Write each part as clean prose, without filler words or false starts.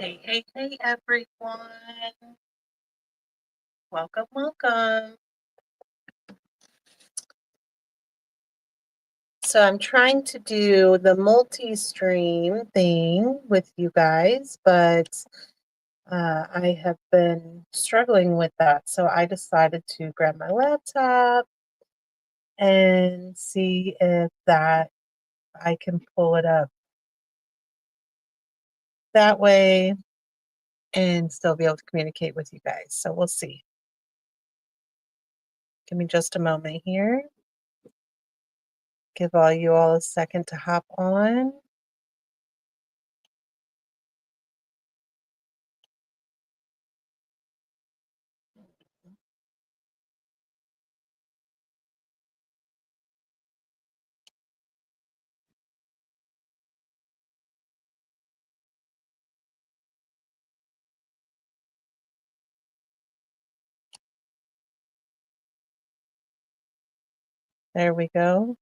Hey, everyone. Welcome, welcome. So I'm trying to do the multi-stream thing with you guys, but I have been struggling with that. So I decided to grab my laptop and see if that I can pull it up that way and still be able to communicate with you guys. So we'll see. Give me just a moment here. Give you all a second to hop on. There we go.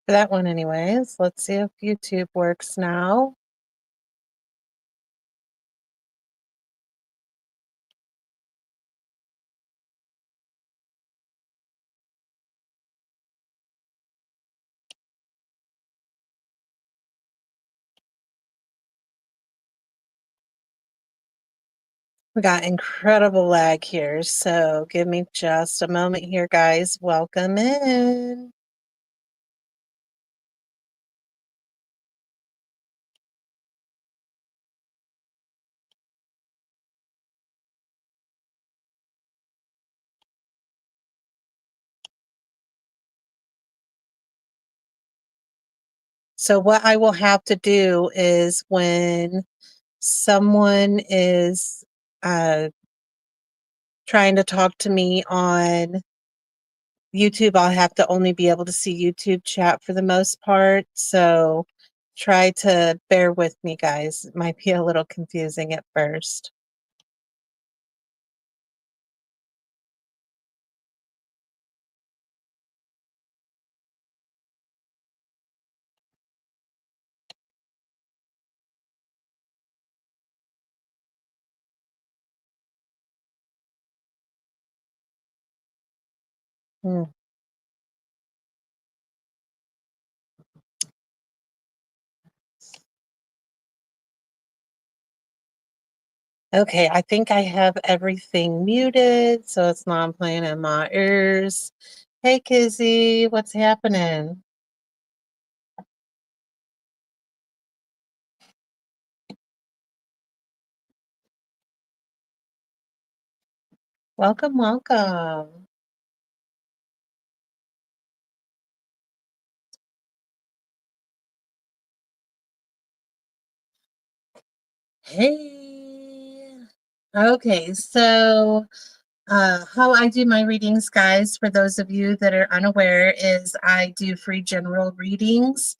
For that one anyways. Let's see if YouTube works now. We got incredible lag here, so give me just a moment here, guys. Welcome in. So what I will have to do is when someone is trying to talk to me on YouTube, I'll have to only be able to see YouTube chat for the most part. So try to bear with me, guys. It might be a little confusing at first. Hmm. Okay, I think I have everything muted, so it's not playing in my ears. Hey, Kizzy, what's happening? Welcome, welcome. Hey. Okay, so how I do my readings, guys, for those of you that are unaware, is I do free general readings.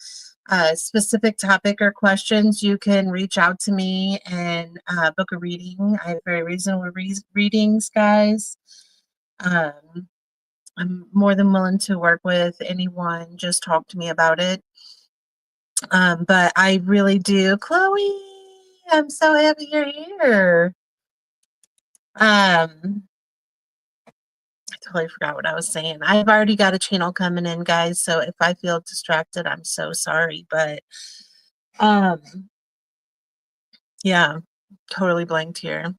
Specific topic or questions, you can reach out to me and book a reading. I have very reasonable readings, guys. I'm more than willing to work with anyone. Just talk to me about it. But I really do. Chloe, I'm so happy you're here. I totally forgot what I was saying. I've already got a channel coming in, guys, so if I feel distracted, I'm so sorry. But um, yeah, totally blanked here.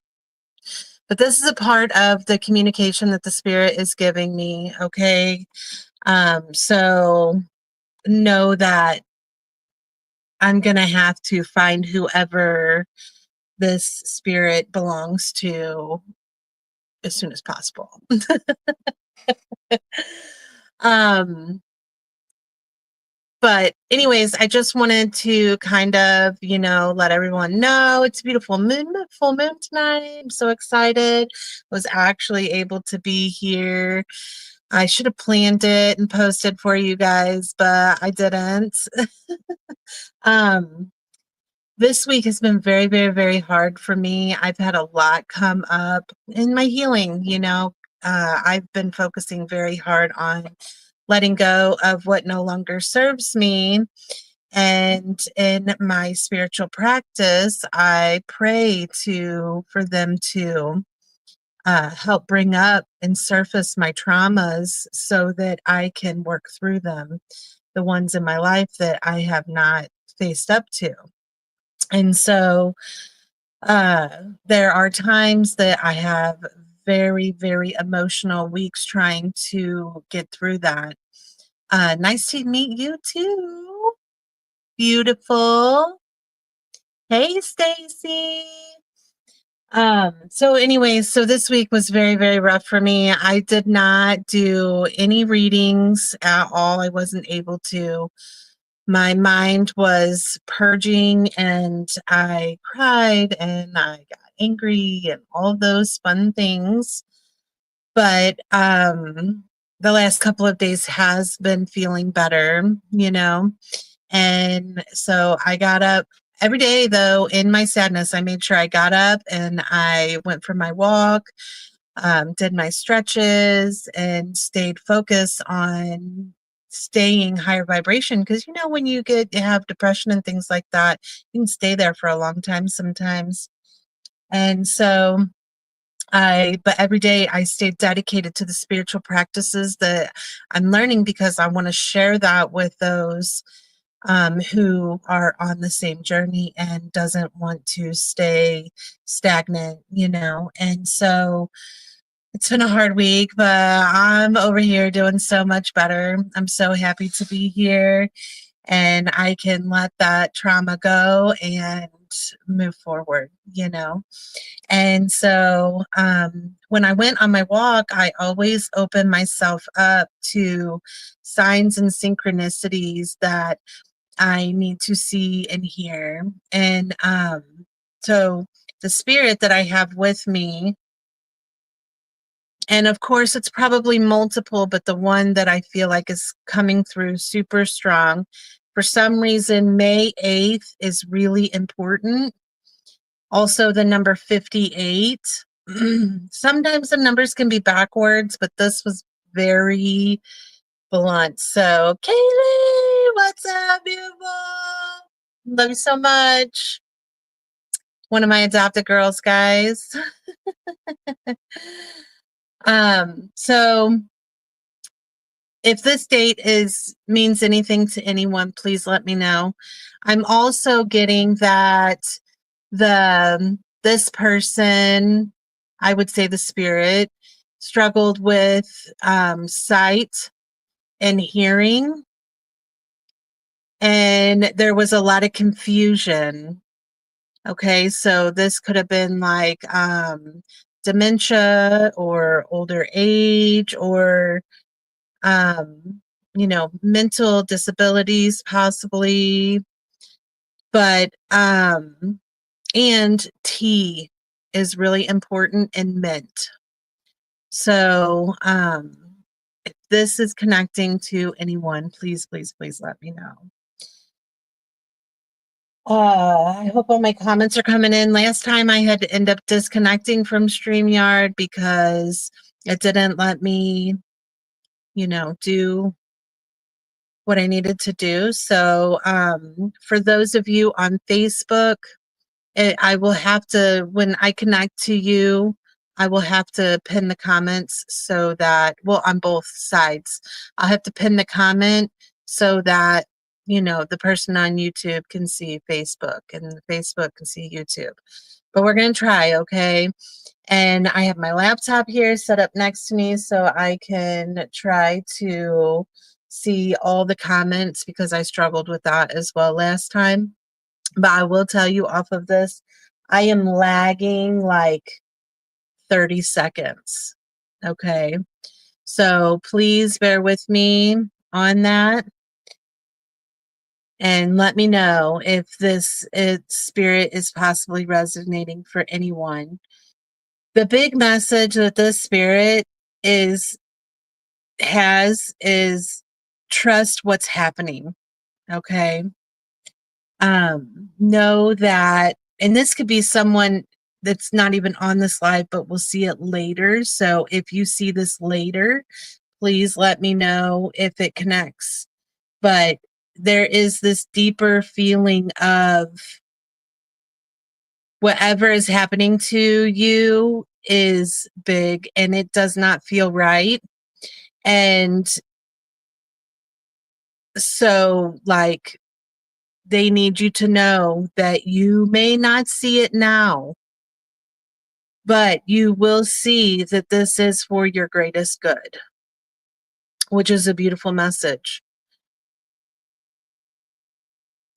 But this is a part of the communication that the spirit is giving me, okay? So know that I'm gonna have to find whoever this spirit belongs to as soon as possible. um But anyways, I just wanted to kind of, let everyone know it's a beautiful full moon tonight. I'm so excited. Was actually able to be here. I should have planned it and posted for you guys, but I didn't. um, this week has been very, very, very hard for me. I've had a lot come up in my healing, I've been focusing very hard on letting go of what no longer serves me. And in my spiritual practice, I pray for them to help bring up and surface my traumas so that I can work through them, the ones in my life that I have not faced up to. And so there are times that I have very, very emotional weeks trying to get through that. Nice to meet you too. Beautiful. Hey, Stacy. So anyways, so this week was very, very rough for me. I did not do any readings at all. I wasn't able to. My mind was purging and I cried and I got angry and all of those fun things. But the last couple of days has been feeling better, you know. And so I got up every day, though, in my sadness. I made sure I got up and I went for my walk, did my stretches, and stayed focused on staying higher vibration. Because, when you have depression and things like that, you can stay there for a long time sometimes. And so but every day I stayed dedicated to the spiritual practices that I'm learning because I want to share that with those who are on the same journey and doesn't want to stay stagnant, And so it's been a hard week, but I'm over here doing so much better. I'm so happy to be here and I can let that trauma go and move forward, And so when I went on my walk, I always open myself up to signs and synchronicities that I need to see and hear. And so the spirit that I have with me, and of course it's probably multiple, but the one that I feel like is coming through super strong, for some reason, May 8th is really important. Also, the number 58. Sometimes the numbers can be backwards, but this was very blunt. So, Kaylee, what's up, beautiful? Love you so much. One of my adopted girls, guys. So if this date means anything to anyone, please let me know. I'm also getting that this person, I would say the spirit, struggled with sight and hearing. And there was a lot of confusion. Okay, so this could have been like dementia or older age or, mental disabilities possibly. But, and tea is really important, and mint. So, if this is connecting to anyone, please, please, please let me know. I hope all my comments are coming in. Last time I had to end up disconnecting from StreamYard because it didn't let me, do what I needed to do. So for those of you on Facebook, I will have to, when I connect to you, I will have to pin the comments so that, on both sides, I'll have to pin the comment so that, the person on YouTube can see Facebook and Facebook can see YouTube. But we're going to try, okay? And I have my laptop here set up next to me so I can try to see all the comments because I struggled with that as well last time. But I will tell you off of this, I am lagging like 30 seconds. Okay. So please bear with me on that. And let me know if this spirit is possibly resonating for anyone. The big message that this spirit has is trust what's happening. Okay. Know that, and this could be someone that's not even on this live, but we'll see it later. So if you see this later, please let me know if it connects. But there is this deeper feeling of whatever is happening to you is big and it does not feel right. And so, like, they need you to know that you may not see it now, but you will see that this is for your greatest good, which is a beautiful message.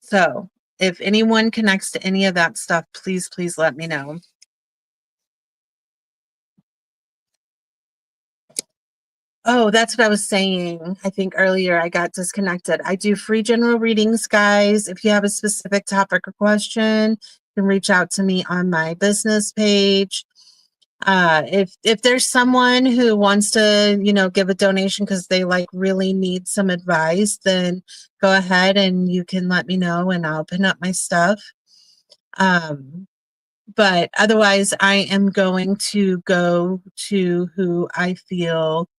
So, if anyone connects to any of that stuff, please, please let me know. Oh, that's what I was saying. I think earlier I got disconnected. I do free general readings, guys. If you have a specific topic or question, you can reach out to me on my business page. If there's someone who wants to, give a donation because they like really need some advice, then go ahead and you can let me know and I'll pin up my stuff. But otherwise, I am going to go to who I feel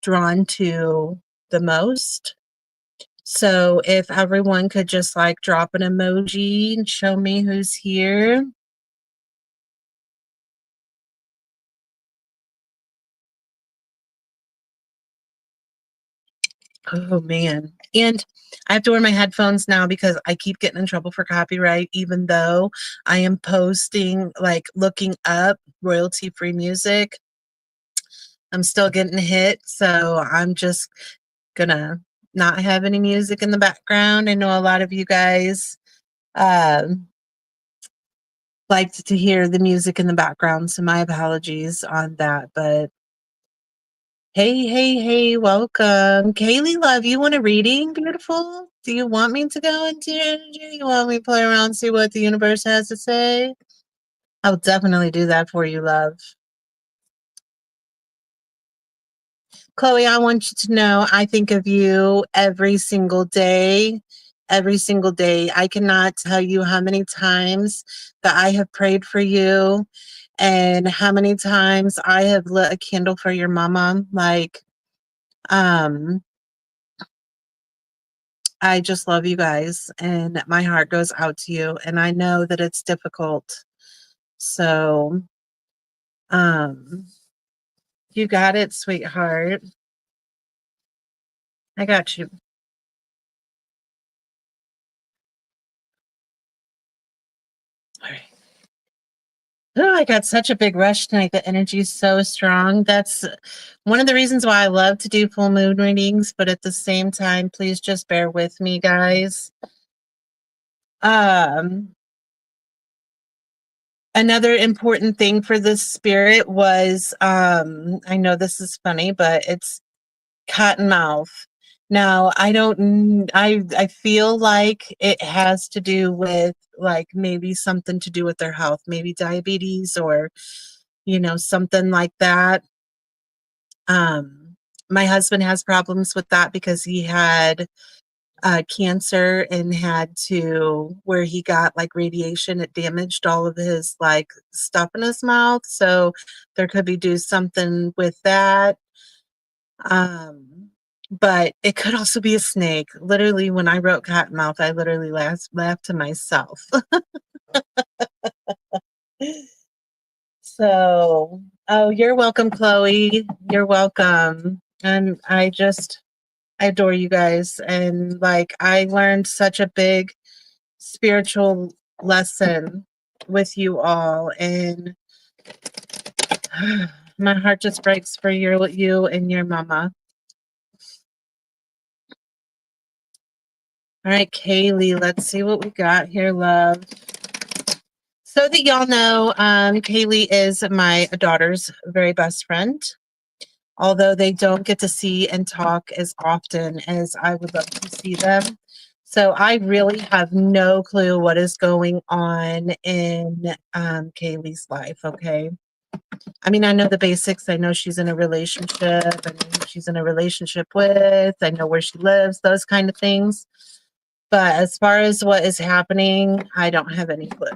drawn to the most. So if everyone could just like drop an emoji and show me who's here. Oh man. And I have to wear my headphones now because I keep getting in trouble for copyright, even though I am posting, like looking up royalty free music. I'm still getting hit. So I'm just gonna not have any music in the background. I know a lot of you guys liked to hear the music in the background, so my apologies on that. But hey, welcome. Kaylee, love, you want a reading, beautiful? Do you want me to go into your energy? You want me to play around, see what the universe has to say? I'll definitely do that for you, love. Chloe, I want you to know I think of you every single day. Every single day. I cannot tell you how many times that I have prayed for you and how many times I have lit a candle for your mama. Like, I just love you guys and my heart goes out to you. And I know that it's difficult. So, you got it, sweetheart. I got you. All right. Oh, I got such a big rush tonight. The energy is so strong. That's one of the reasons why I love to do full moon readings, but at the same time, please just bear with me, guys. Another important thing for this spirit was, I know this is funny, but it's Cottonmouth. Now, I feel like it has to do with like maybe something to do with their health, maybe diabetes or, something like that. My husband has problems with that because he had cancer and had to where he got like radiation. It damaged all of his like stuff in his mouth. So there could be do something with that. But it could also be a snake. Literally, when I wrote Cottonmouth, I literally laughed to myself. So, oh, you're welcome, Chloe. You're welcome. And I adore you guys. And like, I learned such a big spiritual lesson with you all. And my heart just breaks for you and your mama. All right, Kaylee, let's see what we got here, love. So that y'all know, Kaylee is my daughter's very best friend, although they don't get to see and talk as often as I would love to see them. So I really have no clue what is going on in Kaylee's life, okay? I mean, I know the basics. I know she's in a relationship. I know who she's in a relationship with. I know where she lives, those kind of things. But as far as what is happening, I don't have any clue.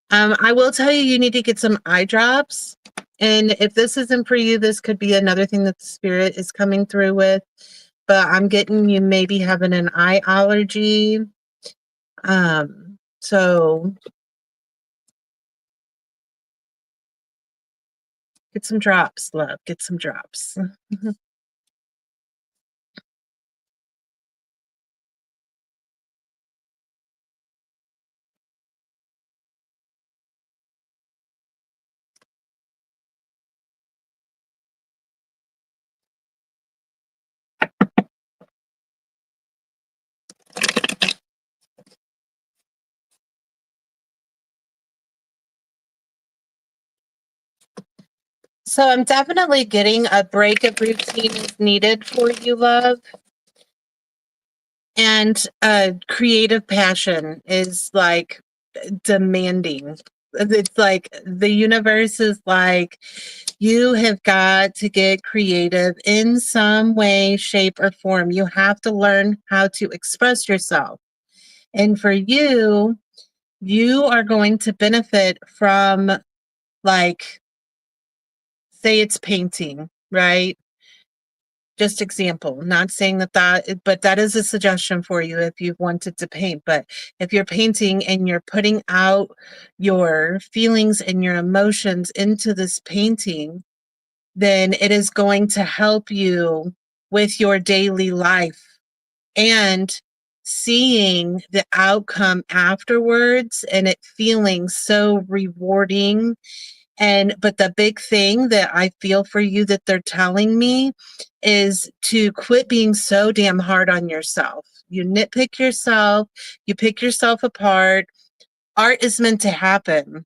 I will tell you, you need to get some eye drops. And if this isn't for you, this could be another thing that the spirit is coming through with. But I'm getting you maybe having an eye allergy. So get some drops, love. Get some drops. So I'm definitely getting a break of routine is needed for you, love. And creative passion is like demanding. It's like the universe is like, you have got to get creative in some way, shape, or form. You have to learn how to express yourself. And for you, you are going to benefit from, like, say it's painting, right? Just example, not saying but that is a suggestion for you if you wanted to paint. But if you're painting and you're putting out your feelings and your emotions into this painting, then it is going to help you with your daily life and seeing the outcome afterwards and it feeling so rewarding. And but the big thing that I feel for you that they're telling me is to quit being so damn hard on yourself. You nitpick yourself, you pick yourself apart. Art is meant to happen.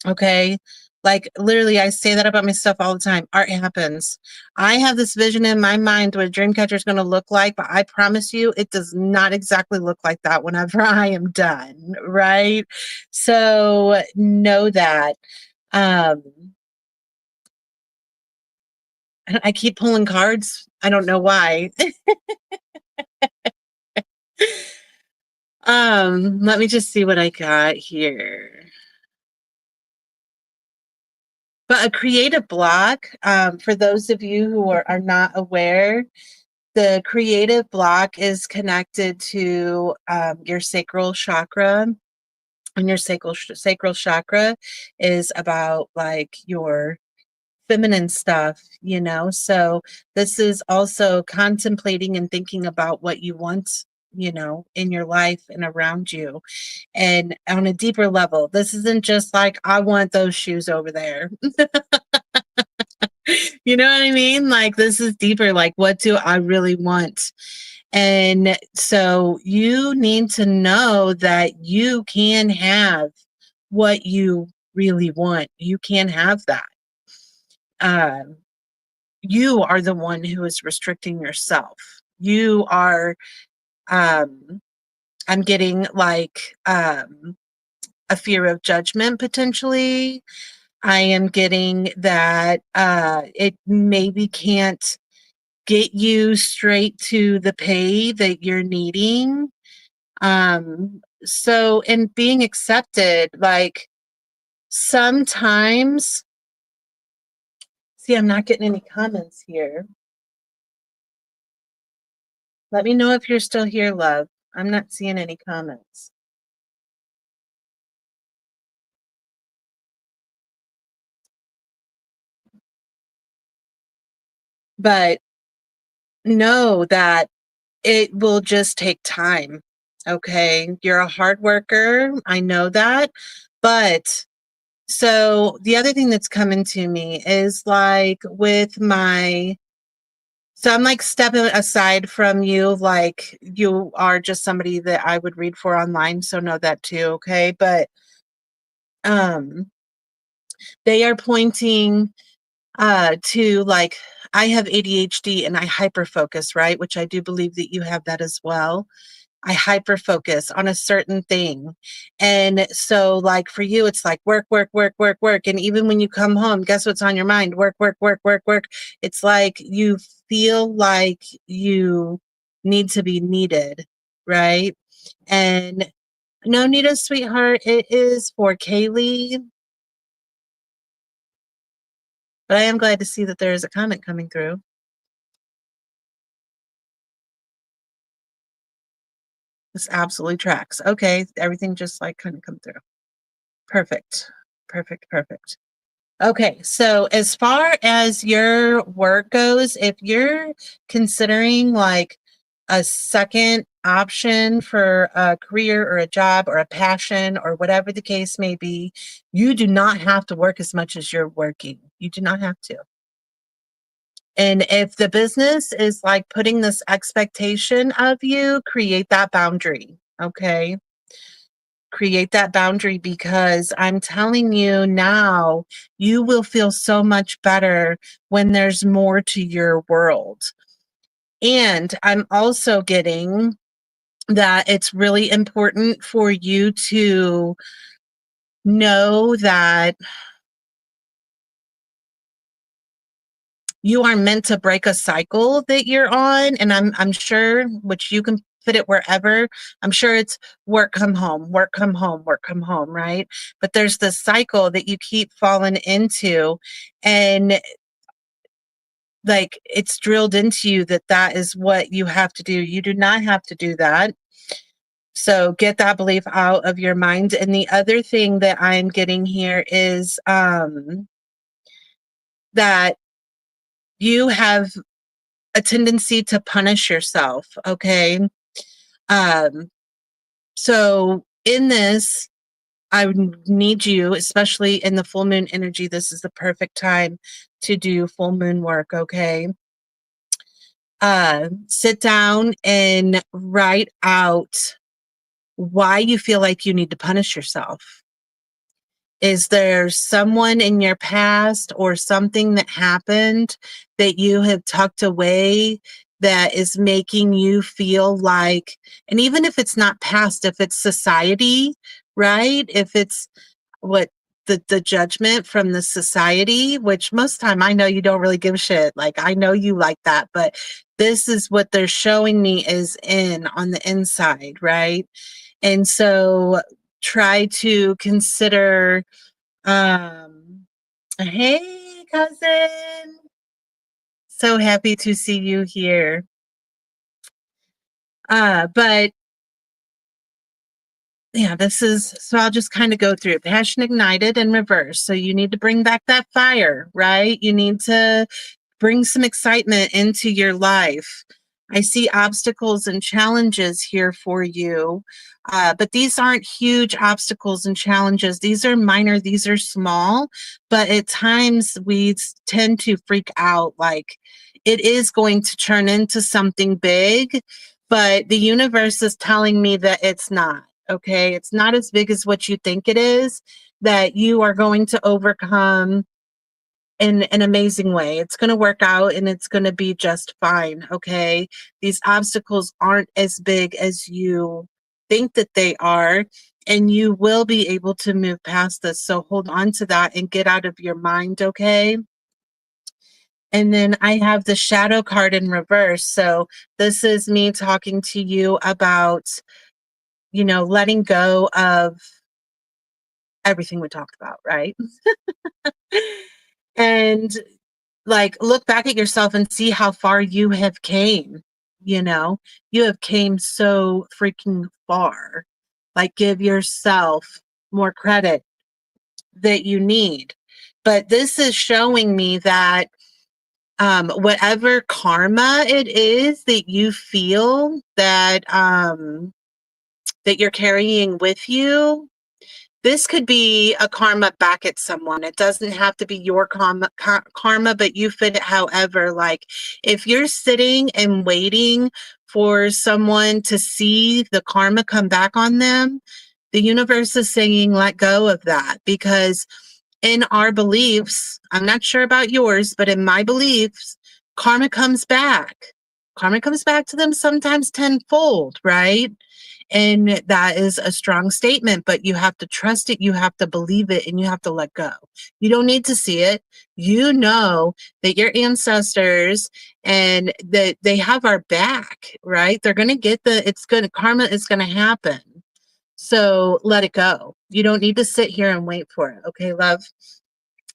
Okay. Like literally, I say that about my stuff all the time. Art happens. I have this vision in my mind what a dream catcher is going to look like, but I promise you, it does not exactly look like that whenever I am done. Right. So know that. Um, I keep pulling cards. I don't know why. Let me just see what I got here. But a creative block, for those of you who are not aware, the creative block is connected to your sacral chakra. And your sacral chakra is about like your feminine stuff, you know? So this is also contemplating and thinking about what you want, you know, in your life and around you. And on a deeper level, this isn't just like, I want those shoes over there. You know what I mean? Like, this is deeper. Like, what do I really want? And so you need to know that you can have what you really want. You can have that. Um, you are the one who is restricting yourself. You are, um, I'm getting like a fear of judgment potentially. I am getting that it maybe can't get you straight to the pay that you're needing. So in being accepted, like sometimes, see, I'm not getting any comments here. Let me know if you're still here, love. I'm not seeing any comments. But know that it will just take time. Okay. You're a hard worker. I know that. But so the other thing that's coming to me is like with my, so I'm like stepping aside from you, like you are just somebody that I would read for online. So know that too. Okay. But um they are pointing to like, I have ADHD and I hyper focus, right? Which I do believe that you have that as well. I hyper focus on a certain thing. And so like for you, it's like work, work, work, work, work. And even when you come home, guess what's on your mind? Work, work, work, work, work. It's like you feel like you need to be needed, right? And No, Nita, sweetheart, it is for Kaylee. But I am glad to see that there is a comment coming through. This absolutely tracks. Okay, everything just like kind of come through. Perfect. Perfect. Perfect. Okay, so as far as your work goes, if you're considering like a second option for a career or a job or a passion or whatever the case may be, you do not have to work as much as you're working. You do not have to. And if the business is like putting this expectation of you, create that boundary. Okay. Create that boundary because I'm telling you now, you will feel so much better when there's more to your world. And I'm also getting that it's really important for you to know that you are meant to break a cycle that you're on. And I'm sure, which you can fit it wherever. I'm sure it's work, come home, work, come home, work, come home, right? But there's this cycle that you keep falling into, and like it's drilled into you that that is what you have to do. You do not have to do that. So get that belief out of your mind. And the other thing that I'm getting here is that you have a tendency to punish yourself. Okay. Um, so in this, I would need you, especially in the full moon energy. This is the perfect time to do full moon work. Okay. Sit down and write out why you feel like you need to punish yourself. Is there someone in your past or something that happened that you have tucked away that is making you feel like, and even if it's not past, if it's society, right? If it's what the judgment from the society, which most time I know you don't really give a shit. Like I know you like that, but this is what they're showing me is in on the inside, right? And so try to consider hey cousin. So happy to see you here. But yeah, this is so I'll just kind of go through it. Passion ignited in reverse. So you need to bring back that fire, right? You need to bring some excitement into your life. I see obstacles and challenges here for you, but these aren't huge obstacles and challenges. These are minor, these are small, but at times we tend to freak out like it is going to turn into something big, but the universe is telling me that it's not. Okay, it's not as big as what you think it is, that you are going to overcome in an amazing way. It's going to work out and it's going to be just fine. Okay. These obstacles aren't as big as you think that they are, and you will be able to move past this. So hold on to that and get out of your mind. Okay. And then I have the shadow card in reverse. So this is me talking to you about, letting go of everything we talked about, right? And like look back at yourself and see how far you have came. You have came so freaking far. Like give yourself more credit that you need. But this is showing me that whatever karma it is that you feel that you're carrying with you, this could be a karma back at someone. It doesn't have to be your karma, but you fit it however. Like if you're sitting and waiting for someone to see the karma come back on them, the universe is saying let go of that, because in our beliefs, I'm not sure about yours, but in my beliefs, karma comes back. Karma comes back to them sometimes tenfold, right? And that is a strong statement, but you have to trust it, you have to believe it, and you have to let go. You don't need to see it. You know that your ancestors and that they have our back, right? They're going to karma is going to happen. So let it go. You don't need to sit here and wait for it. Okay, love?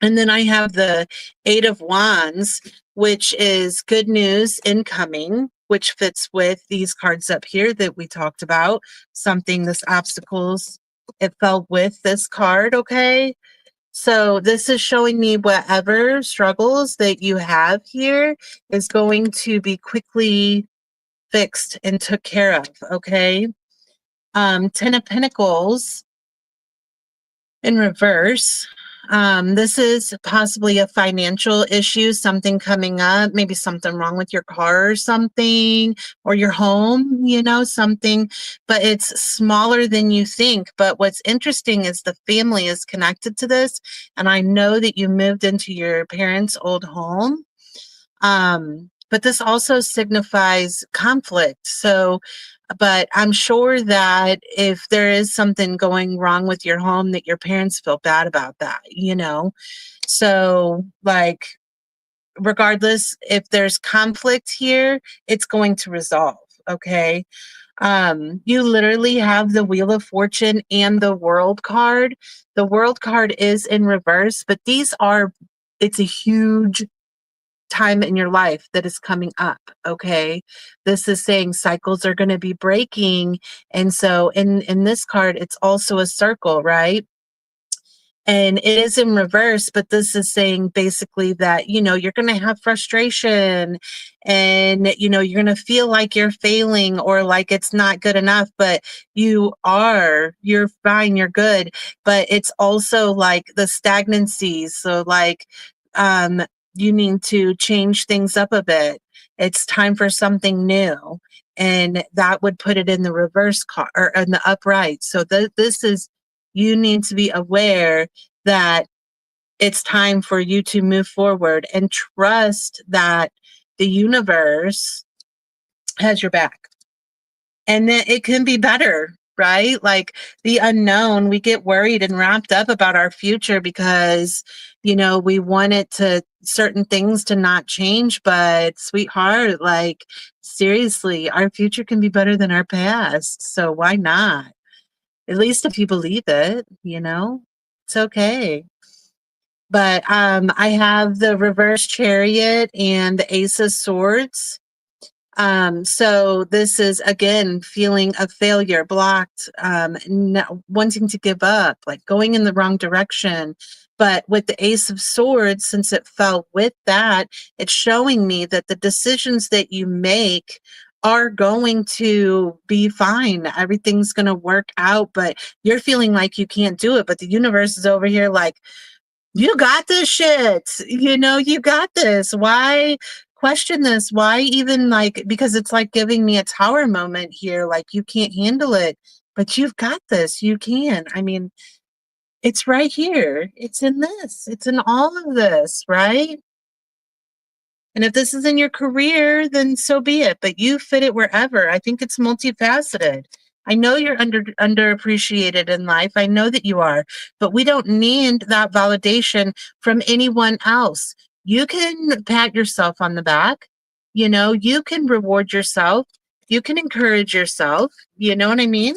And then I have the Eight of Wands, which is good news incoming, which fits with these cards up here that we talked about. Something, this obstacles, it fell with this card, okay? So this is showing me whatever struggles that you have here is going to be quickly fixed and took care of, okay? Ten of Pentacles in reverse. This is possibly a financial issue, something coming up, maybe something wrong with your car or something, or your home, you know, something, but it's smaller than you think. But what's interesting is the family is connected to this. And I know that you moved into your parents' old home. But this also signifies conflict. So, but I'm sure that if there is something going wrong with your home, that your parents feel bad about that, you know? So, like, regardless, if there's conflict here, it's going to resolve. Okay. You literally have the Wheel of Fortune and the World card. The World card is in reverse, but it's a huge time in your life that is coming up. Okay, this is saying cycles are going to be breaking. And so in this card, it's also a circle, right? And it is in reverse, but this is saying basically that, you know, you're going to have frustration, and, you know, you're going to feel like you're failing or like it's not good enough, but you're fine, you're good. But it's also like the stagnancy. So like, um, you need to change things up a bit. It's time for something new. And that would put it in the reverse card or in the upright. So this is, you need to be aware that it's time for you to move forward and trust that the universe has your back, and that it can be better, right? Like the unknown, we get worried and wrapped up about our future because, you know, we want it to certain things to not change. But sweetheart, like seriously, our future can be better than our past. So why not? At least if you believe it, you know, it's okay. But I have the reverse chariot and the ace of swords. So this is again feeling of failure, blocked, wanting to give up, like going in the wrong direction. But with the ace of swords, since it fell with that, it's showing me that the decisions that you make are going to be fine. Everything's going to work out, but you're feeling like you can't do it. But the universe is over here like, you got this shit. You know, you got this. Why question this? Why even like, because it's like giving me a tower moment here. Like, you can't handle it, but you've got this. You can. I mean, it's right here. It's in this, it's in all of this, right? And if this is in your career, then so be it. But you fit it wherever. I think it's multifaceted. I know you're underappreciated in life. I know that you are, but we don't need that validation from anyone else. You can pat yourself on the back. You know, you can reward yourself. You can encourage yourself. You know what I mean?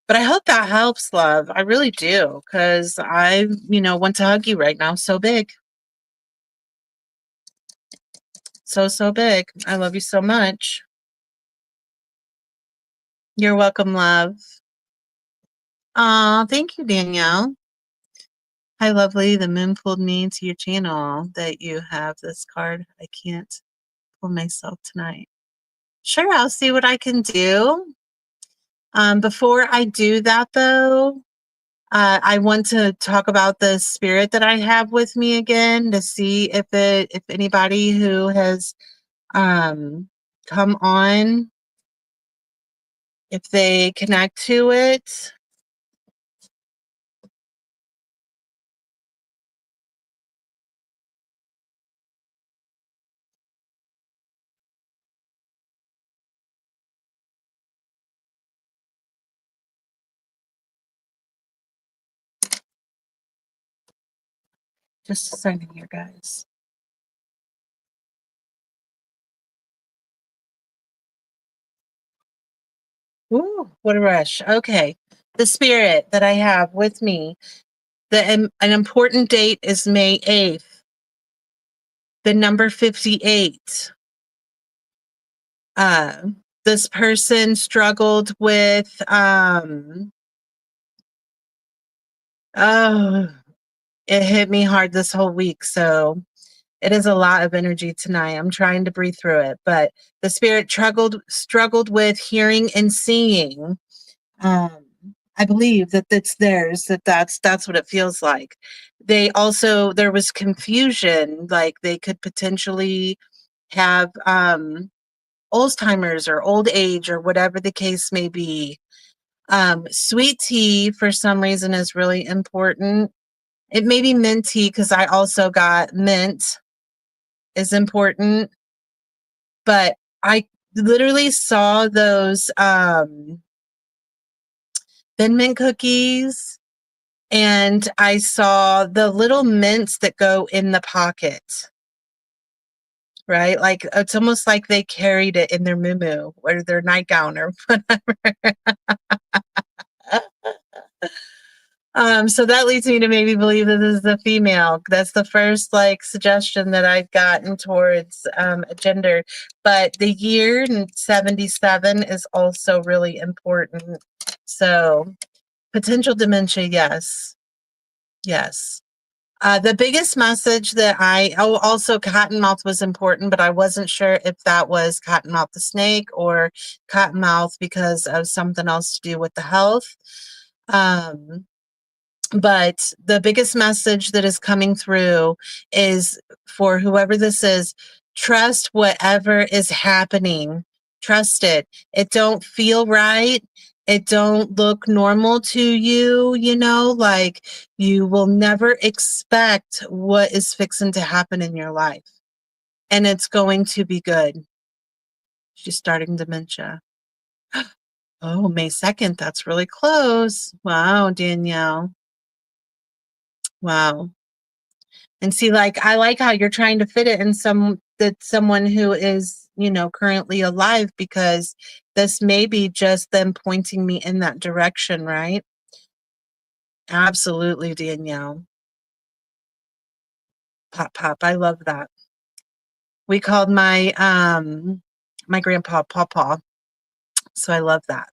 But I hope that helps, love. I really do, because I, you know, want to hug you right now so big. So, so big. I love you so much. You're welcome, love. Aw, thank you, Danielle. Hi, lovely. The moon pulled me to your channel that you have this card. I can't pull myself tonight. Sure, I'll see what I can do. Before I do that, though, I want to talk about the spirit that I have with me again to see if anybody who has um, come on, if they connect to it. Just a second here, guys. Ooh, what a rush. Okay. The spirit that I have with me, an important date is May 8th. The number 58. Uh, this person struggled with, oh, it hit me hard this whole week. So it is a lot of energy tonight. I'm trying to breathe through it, but the spirit struggled with hearing and seeing. Um, I believe that it's theirs. That's what it feels like. There was confusion, like they could potentially have Alzheimer's or old age or whatever the case may be. Sweet tea for some reason is really important. It may be mint tea because I also got mint is important, but I literally saw those thin mint cookies, and I saw the little mints that go in the pocket, right? Like it's almost like they carried it in their muumuu or their nightgown or whatever. So that leads me to maybe believe that this is a female. That's the first like suggestion that I've gotten towards a gender. But the year 77 is also really important. So potential dementia, yes. Yes. The biggest message that also Cottonmouth was important, but I wasn't sure if that was Cottonmouth the snake or Cottonmouth because of something else to do with the health. But the biggest message that is coming through is for whoever this is, trust whatever is happening. Trust it. It don't feel right. It don't look normal to you, like you will never expect what is fixing to happen in your life. And it's going to be good. She's starting dementia. Oh, May 2nd. That's really close. Wow, Danielle. Wow. And see, like, I like how you're trying to fit it in someone who is, currently alive, because this may be just them pointing me in that direction, right? Absolutely, Danielle. Pop, pop. I love that. We called my grandpa Pawpaw. So I love that.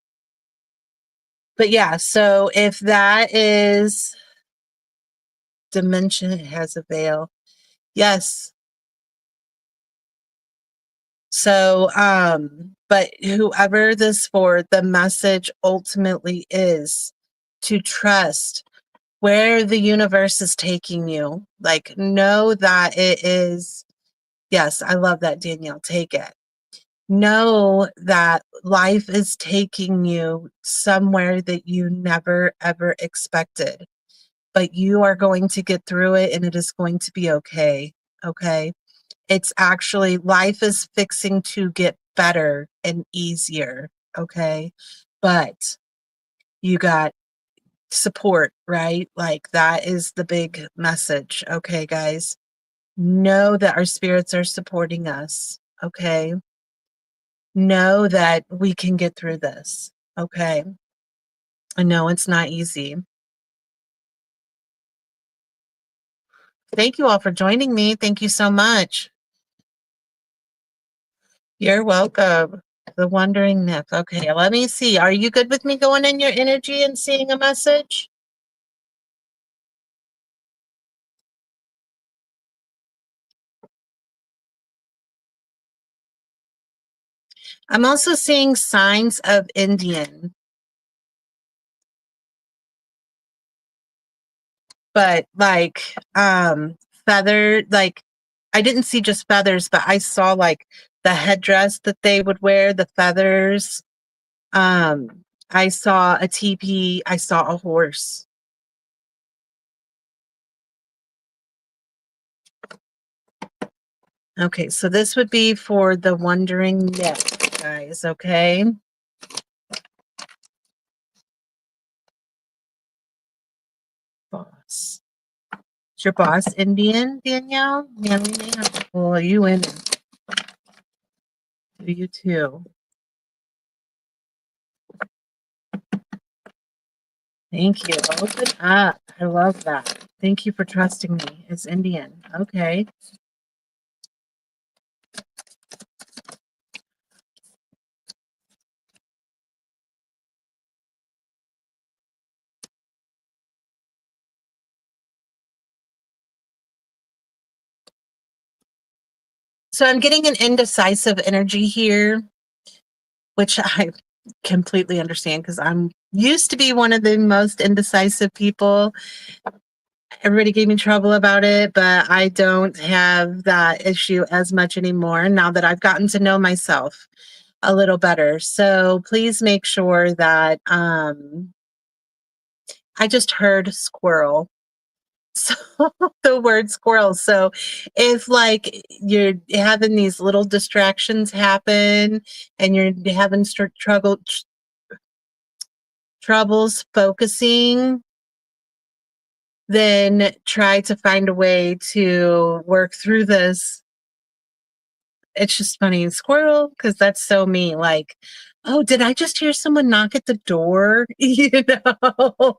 But yeah, so if that is dementia, it has a veil. Yes. So, but whoever this for, the message ultimately is to trust where the universe is taking you. Like, know that it is, yes, I love that, Danielle, take it. Know that life is taking you somewhere that you never, ever expected. But you are going to get through it and it is going to be okay. Okay. It's actually, life is fixing to get better and easier, okay? But you got support, right? Like, that is the big message, okay, guys? Know that our spirits are supporting us, okay? Know that we can get through this, okay? I know it's not easy. Thank you all for joining me. Thank you so much. You're welcome. The Wandering Nymph. Okay, let me see. Are you good with me going in your energy and seeing a message? I'm also seeing signs of Indian. But like feathered, like I didn't see just feathers, but I saw like the headdress that they would wear, the feathers. I saw a teepee, I saw a horse. Okay, so this would be for the Wandering Nymph, guys, okay? Boss. Is your boss Indian, Danielle? Well, are you in? Do you too? Thank you. Open up. I love that. Thank you for trusting me. It's Indian. Okay. So I'm getting an indecisive energy here, which I completely understand because I'm used to be one of the most indecisive people. Everybody gave me trouble about it, but I don't have that issue as much anymore now that I've gotten to know myself a little better. So please make sure that I just heard squirrel. So the word squirrel. So if like you're having these little distractions happen and you're having troubles focusing, then try to find a way to work through this. It's just funny, squirrel, because that's so me. Like, oh, did I just hear someone knock at the door? You know?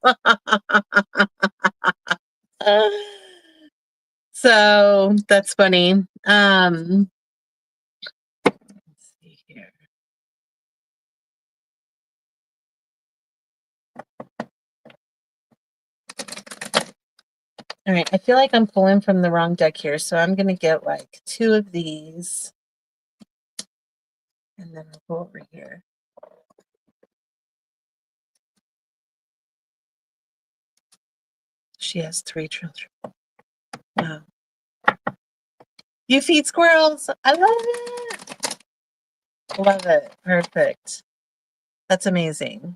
So that's funny. Let's see here. All right, I feel like I'm pulling from the wrong deck here, so I'm gonna get like 2 of these, and then I'll go over here. She has 3 children. Wow. You feed squirrels. I love it. Love it. Perfect. That's amazing.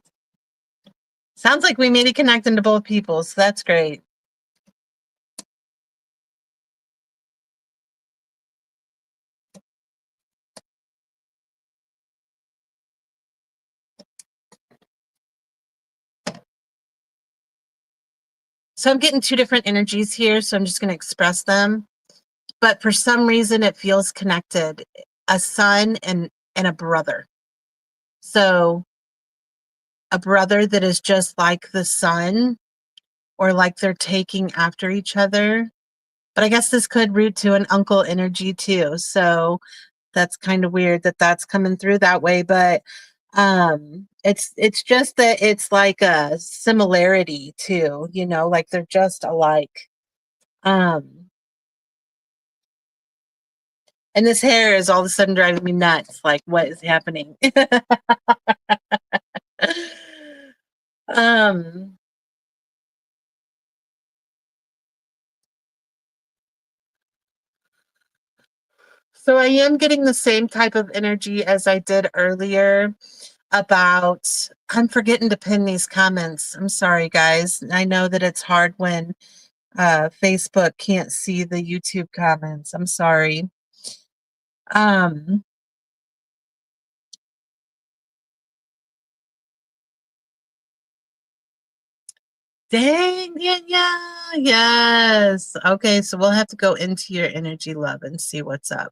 Sounds like we made a connection to both people, so that's great. So I'm getting 2 different energies here, so I'm just going to express them. But for some reason, it feels connected. A son and a brother. So a brother that is just like the son, or like they're taking after each other. But I guess this could root to an uncle energy too. So that's kind of weird that that's coming through that way. But it's just that it's like a similarity too, you know, like they're just alike. Um and this hair is all of a sudden driving me nuts. Like, what is happening? um so I am getting the same type of energy as I did earlier about, I'm forgetting to pin these comments. I'm sorry, guys. I know that it's hard when Facebook can't see the YouTube comments. I'm sorry. Um, Dang, yeah, yeah, yes. Okay, so we'll have to go into your energy, love, and see what's up.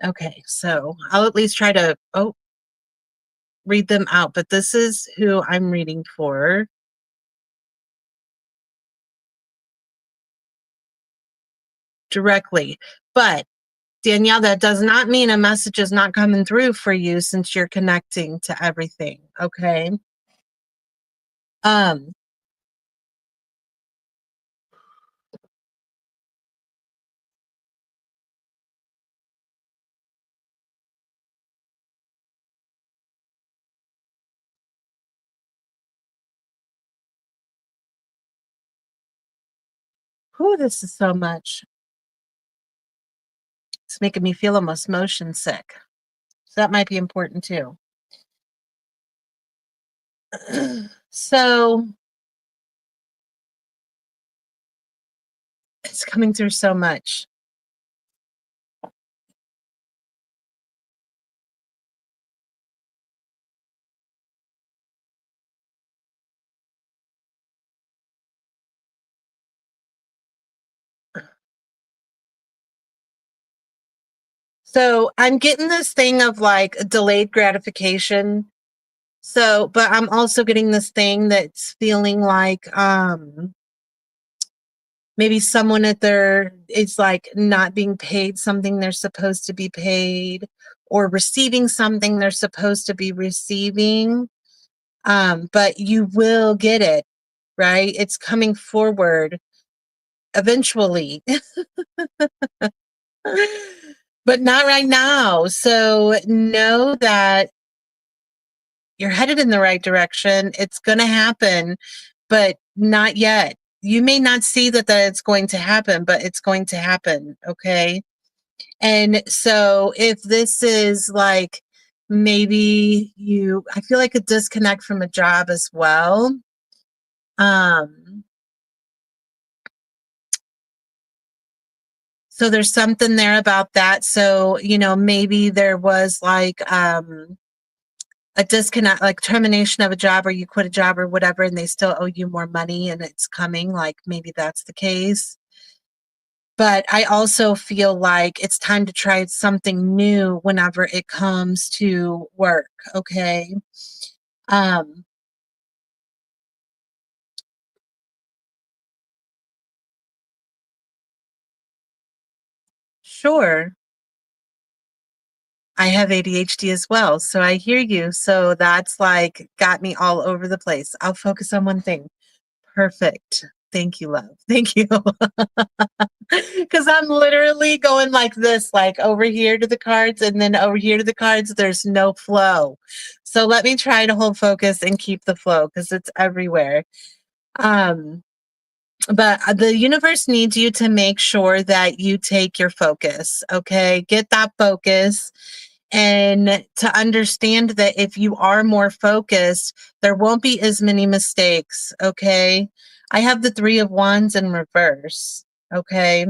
Okay, so I'll at least try to read them out, but this is who I'm reading for directly. But Danielle, that does not mean a message is not coming through for you since you're connecting to everything. Okay. Um, whew, this is so much. It's making me feel almost motion sick. So that might be important too. So it's coming through so much. So I'm getting this thing of like delayed gratification. So, but I'm also getting this thing that's feeling like maybe someone at their is like not being paid something they're supposed to be paid, or receiving something they're supposed to be receiving. But you will get it, right? It's coming forward eventually. But not right now. So know that you're headed in the right direction. It's going to happen, but not yet. You may not see that it's going to happen, but it's going to happen. Okay. And so if this is like maybe I feel like a disconnect from a job as well. So there's something there about that. So, maybe there was like a disconnect, like termination of a job, or you quit a job or whatever, and they still owe you more money and it's coming. Like maybe that's the case. But I also feel like it's time to try something new whenever it comes to work. Okay. Um, sure. I have ADHD as well. So I hear you. So that's like got me all over the place. I'll focus on one thing. Perfect. Thank you, love. Thank you. Because I'm literally going like this, like over here to the cards and then over here to the cards. There's no flow. So let me try to hold focus and keep the flow because it's everywhere. Um, but the universe needs you to make sure that you take your focus. Okay. Get that focus. And to understand that if you are more focused, there won't be as many mistakes. Okay. I have the 3 of Wands in reverse. Okay.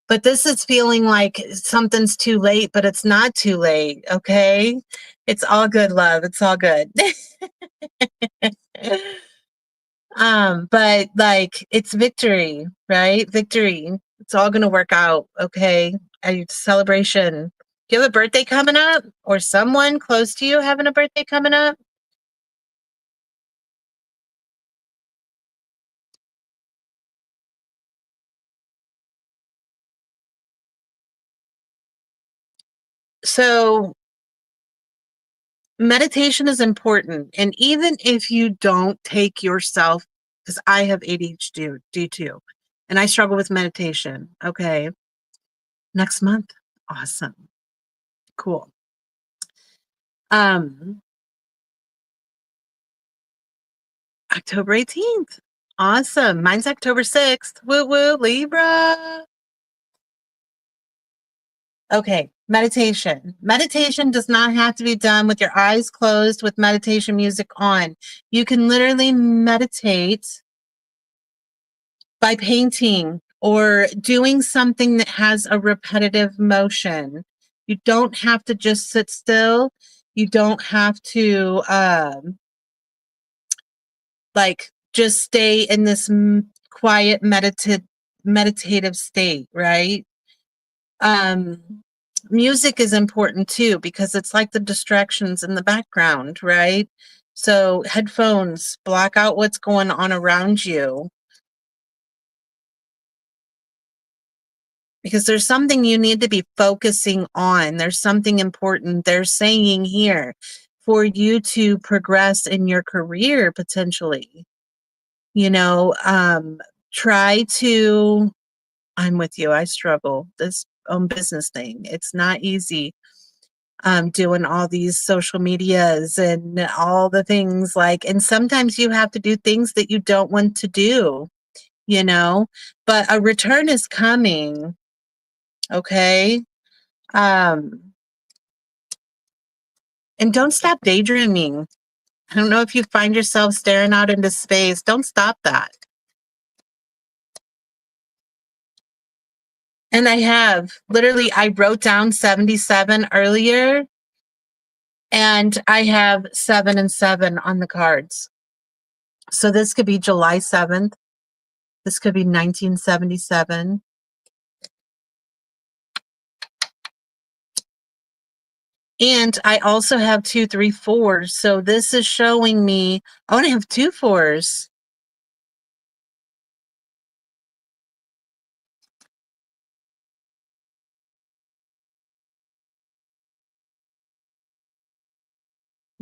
But this is feeling like something's too late, but it's not too late. Okay. It's all good, love. It's all good. But like it's victory, right? Victory. It's all gonna work out. Okay. A celebration. Do you have a birthday coming up? Or someone close to you having a birthday coming up? So meditation is important. And even if you don't take yourself, because I have ADHD too, and I struggle with meditation. Okay. Next month. Awesome. Cool. Um, October 18th. Awesome. Mine's October 6th. Woo woo, Libra. Okay, meditation. Meditation does not have to be done with your eyes closed with meditation music on. You can literally meditate by painting or doing something that has a repetitive motion. You don't have to just sit still. You don't have to like just stay in this quiet meditative state, right? Um Music is important too because it's like the distractions in the background, right? So headphones block out what's going on around you because there's something you need to be focusing on. There's something important they're saying here for you to progress in your career potentially. You know, try to I'm with you. I struggle this own business thing. It's not easy doing all these social medias and all the things like, and sometimes you have to do things that you don't want to do, you know, but a return is coming. Okay. Um, and don't stop daydreaming. I don't know if you find yourself staring out into space. Don't stop that. And I have literally, I wrote down 77 earlier and I have 7 and 7 on the cards. So this could be July 7th. This could be 1977. And I also have 2, 3, 4s. So this is showing me, I want to have 2 4s.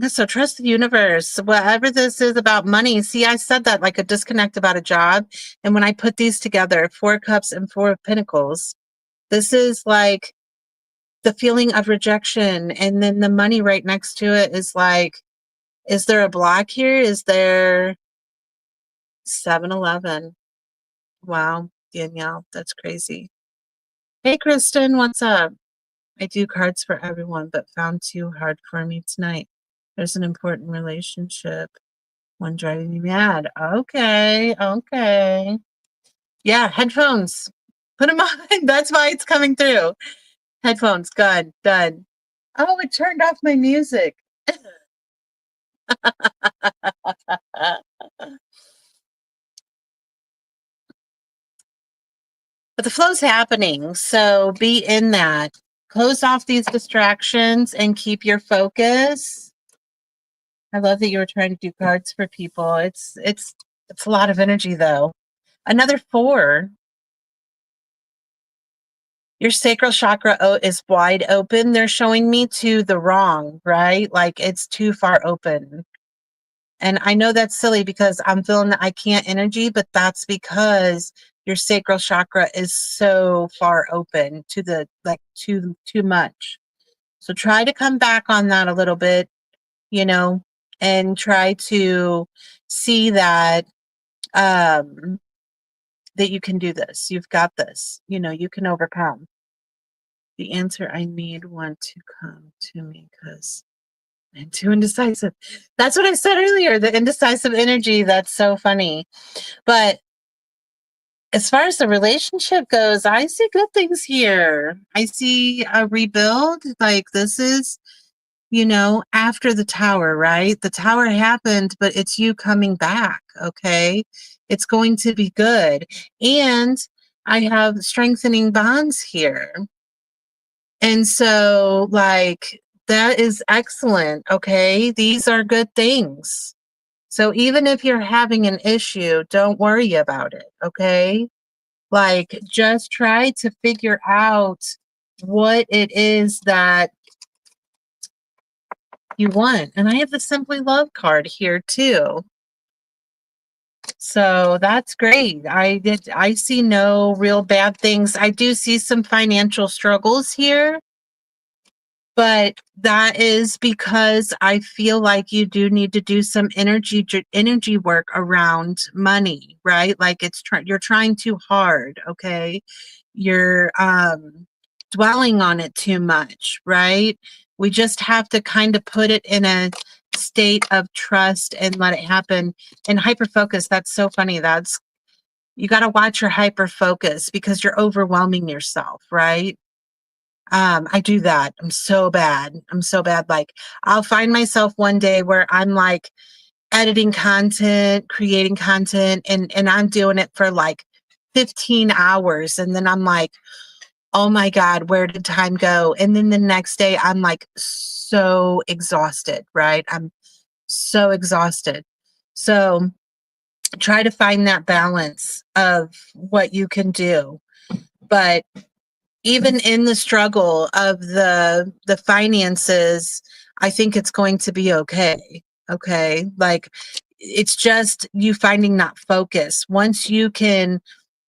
So trust the universe. Whatever this is about money. See, I said that like a disconnect about a job. And when I put these together, 4 cups and 4 of pentacles, this is like the feeling of rejection. And then the money right next to it is like, is there a block here? Is there 7-Eleven? Wow, Danielle, that's crazy. Hey, Kristen, what's up? I do cards for everyone, but found too hard for me tonight. There's an important relationship. One driving me mad. Okay, okay. Yeah, headphones. Put them on. That's why it's coming through. Headphones. Good, done. Oh, it turned off my music. But the flow's happening, so be in that. Close off these distractions and keep your focus. I love that you were trying to do cards for people. It's a lot of energy though. Another 4. Your sacral chakra is wide open. They're showing me to the wrong, right? Like it's too far open. And I know that's silly because I'm feeling that I can't energy, but that's because your sacral chakra is so far open to the like too much. So try to come back on that a little bit, you know, and try to see that that you can do this. You've got this. You know, you can overcome. The answer I need want to come to me because I'm too indecisive. That's what I said earlier, the indecisive energy. That's so funny. But as far as the relationship goes, I see good things here. I see a rebuild. Like this is, you know, after the tower, right? The tower happened, but it's you coming back. Okay. It's going to be good. And I have strengthening bonds here. And so, like, that is excellent. Okay. These are good things. So, even if you're having an issue, don't worry about it. Okay. Like, just try to figure out what it is that you want. And I have the Simply Love card here too. So that's great. I see no real bad things. I do see some financial struggles here, but that is because I feel like you do need to do some energy work around money, right? Like you're trying too hard, okay? You're dwelling on it too much, right? We just have to kind of put it in a state of trust and let it happen. And hyper focus, that's so funny. You got to watch your hyper focus because you're overwhelming yourself, right? I do that. I'm so bad. Like I'll find myself one day where I'm like editing content, creating content, and I'm doing it for like 15 hours. And then I'm like, oh my God, where did time go? And then the next day I'm like so exhausted, right? I'm so exhausted. So try to find that balance of what you can do. But even in the struggle of the finances, I think it's going to be okay. Okay. Like it's just you finding that focus. Once you can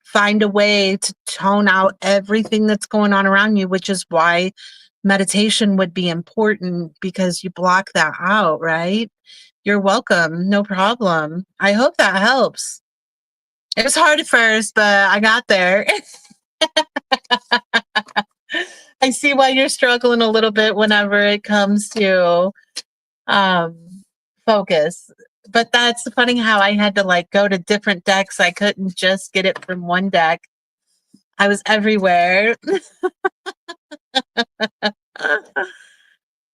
find a way to tone out everything that's going on around you, which is why meditation would be important because you block that out, right? You're welcome. No problem. I hope that helps. It was hard at first, but I got there. I see why you're struggling a little bit whenever it comes to um, focus. But that's funny how I had to like go to different decks. I couldn't just get it from one deck. I was everywhere.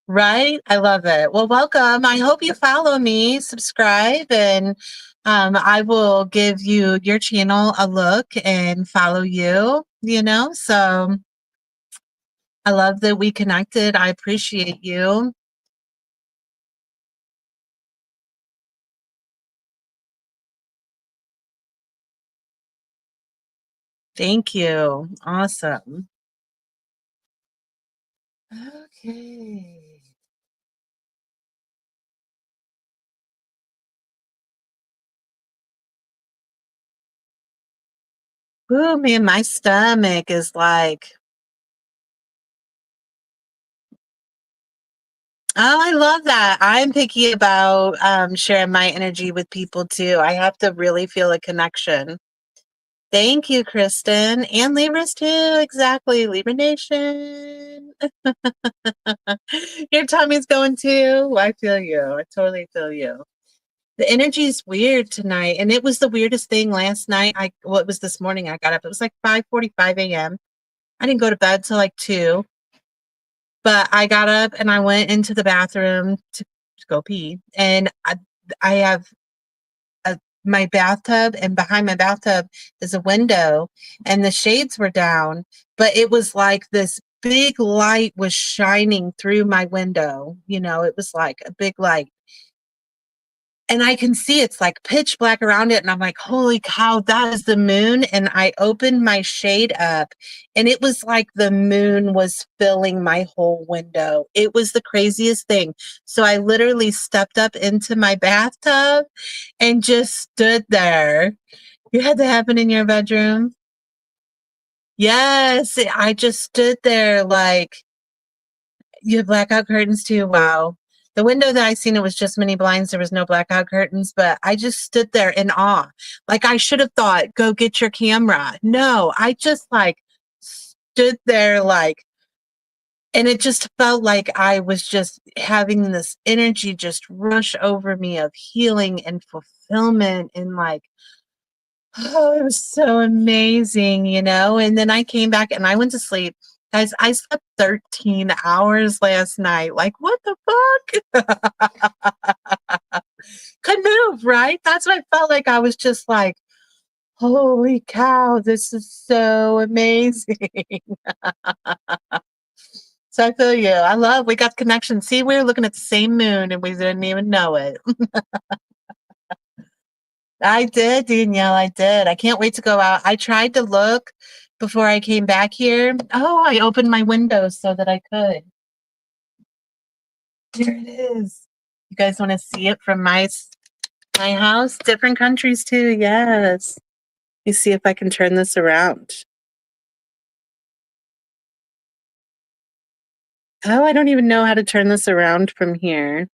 Right? I love it. Well, welcome. I hope you follow me, subscribe, and I will give your channel a look and follow you, you know? So I love that we connected. I appreciate you. Thank you. Awesome. Okay. Ooh, man, my stomach is like, oh, I love that. I'm picky about sharing my energy with people too. I have to really feel a connection. Thank you, Kristen. And Libras too. Exactly. Libra Nation. Your tummy's going too. I feel you. I totally feel you. The energy is weird tonight. And it was the weirdest thing last night. It was this morning I got up. It was like 5:45 a.m. I didn't go to bed till like 2. But I got up and I went into the bathroom to go pee. And I have my bathtub, and behind my bathtub is a window, and the shades were down, but it was like this big light was shining through my window. It was like a big light. And I can see it's like pitch black around it. And I'm like, holy cow, that is the moon. And I opened my shade up, and it was like the moon was filling my whole window. It was the craziest thing. So I literally stepped up into my bathtub and just stood there. You had that happen in your bedroom? Yes. I just stood there like, you have blackout curtains too? Wow. The window that I seen, it was just mini blinds. There was no blackout curtains, but I just stood there in awe. Like I should have thought, go get your camera. No, I just like stood there like, and it just felt like I was just having this energy just rush over me of healing and fulfillment and like, oh, it was so amazing. And then I came back and I went to sleep. Guys, I slept 13 hours last night. Like, what the fuck? Couldn't move, right? That's what I felt like. I was just like, holy cow, this is so amazing. So I feel you. We got connection. See, we were looking at the same moon and we didn't even know it. I did, Danielle. I did. I can't wait to go out. I tried to look before I came back here. Oh, I opened my windows so that I could. Here it is. You guys want to see it from my house? Different countries too. Yes. Let me see if I can turn this around. Oh, I don't even know how to turn this around from here.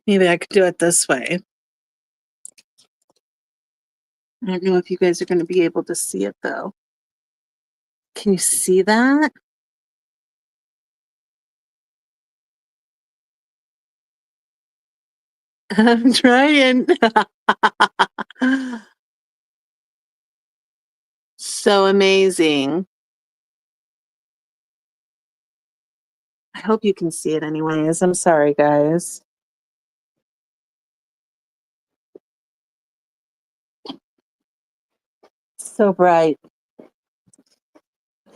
Maybe I could do it this way. I don't know if you guys are going to be able to see it though. Can you see that? I'm trying. So amazing. I hope you can see it anyways. I'm sorry, guys. So bright.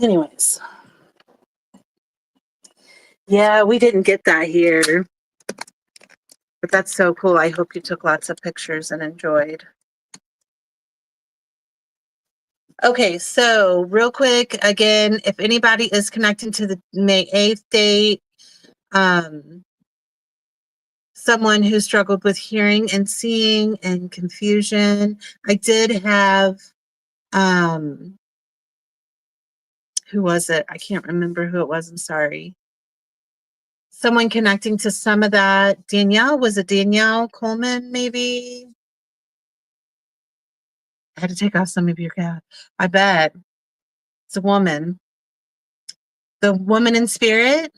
Anyways. Yeah, we didn't get that here. But that's so cool. I hope you took lots of pictures and enjoyed. Okay, so real quick, again, if anybody is connecting to the May 8th date, someone who struggled with hearing and seeing and confusion, I did have, who was it? I can't remember who it was. I'm sorry. Someone connecting to some of that. Danielle, was it Danielle Coleman, maybe? I had to take off some of your cap. I bet. It's a woman. The woman in spirit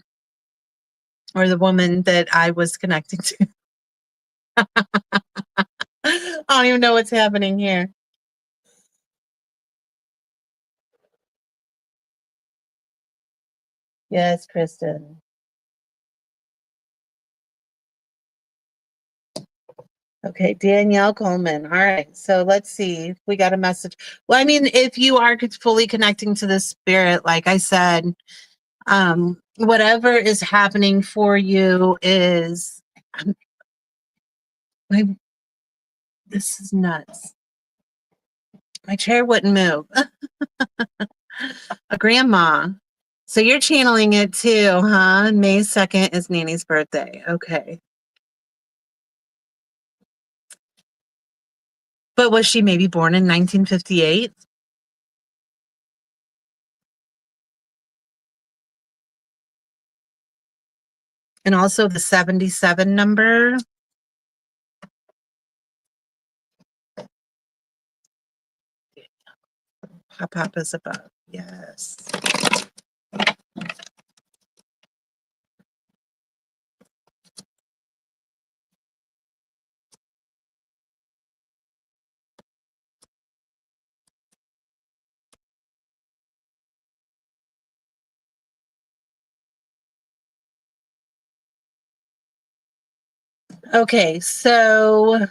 or the woman that I was connecting to? I don't even know what's happening here. Yes, Kristen. Okay, Danielle Coleman. All right, so let's see. We got a message. Well, I mean, if you are fully connecting to the spirit, like I said, whatever is happening for you is, my, this is nuts. My chair wouldn't move. A grandma. So you're channeling it too, huh? May 2nd is Nanny's birthday. Okay. But was she maybe born in 1958? And also the 77 number. Pop is above. Yes. Okay, so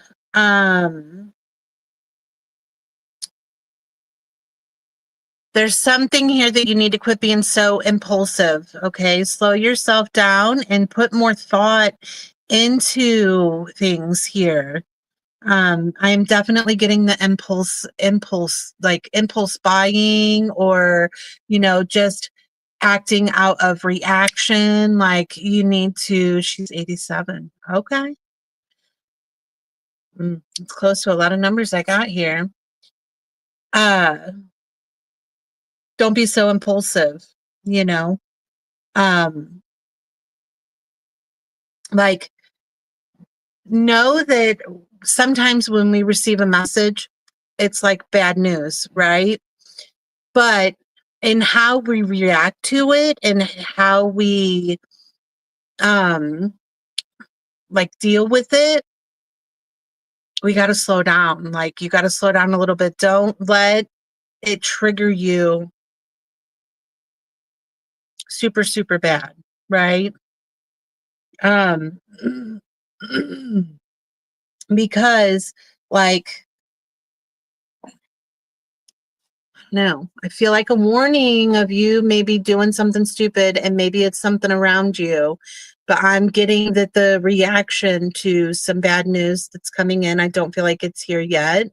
there's something here that you need to quit being so impulsive. Okay, slow yourself down and put more thought into things here. I am definitely getting the impulse buying, or just acting out of reaction. Like you need to. She's 87. Okay. It's close to a lot of numbers I got here. Don't be so impulsive, you know. Like, know that sometimes when we receive a message, it's like bad news, right? But in how we react to it and how we like deal with it, we got to slow down. Like, you got to slow down a little bit. Don't let it trigger you super, super bad, right? Um, because, like, no, I feel like a warning of you maybe doing something stupid, and maybe it's something around you, but I'm getting that the reaction to some bad news that's coming in, I don't feel like it's here yet,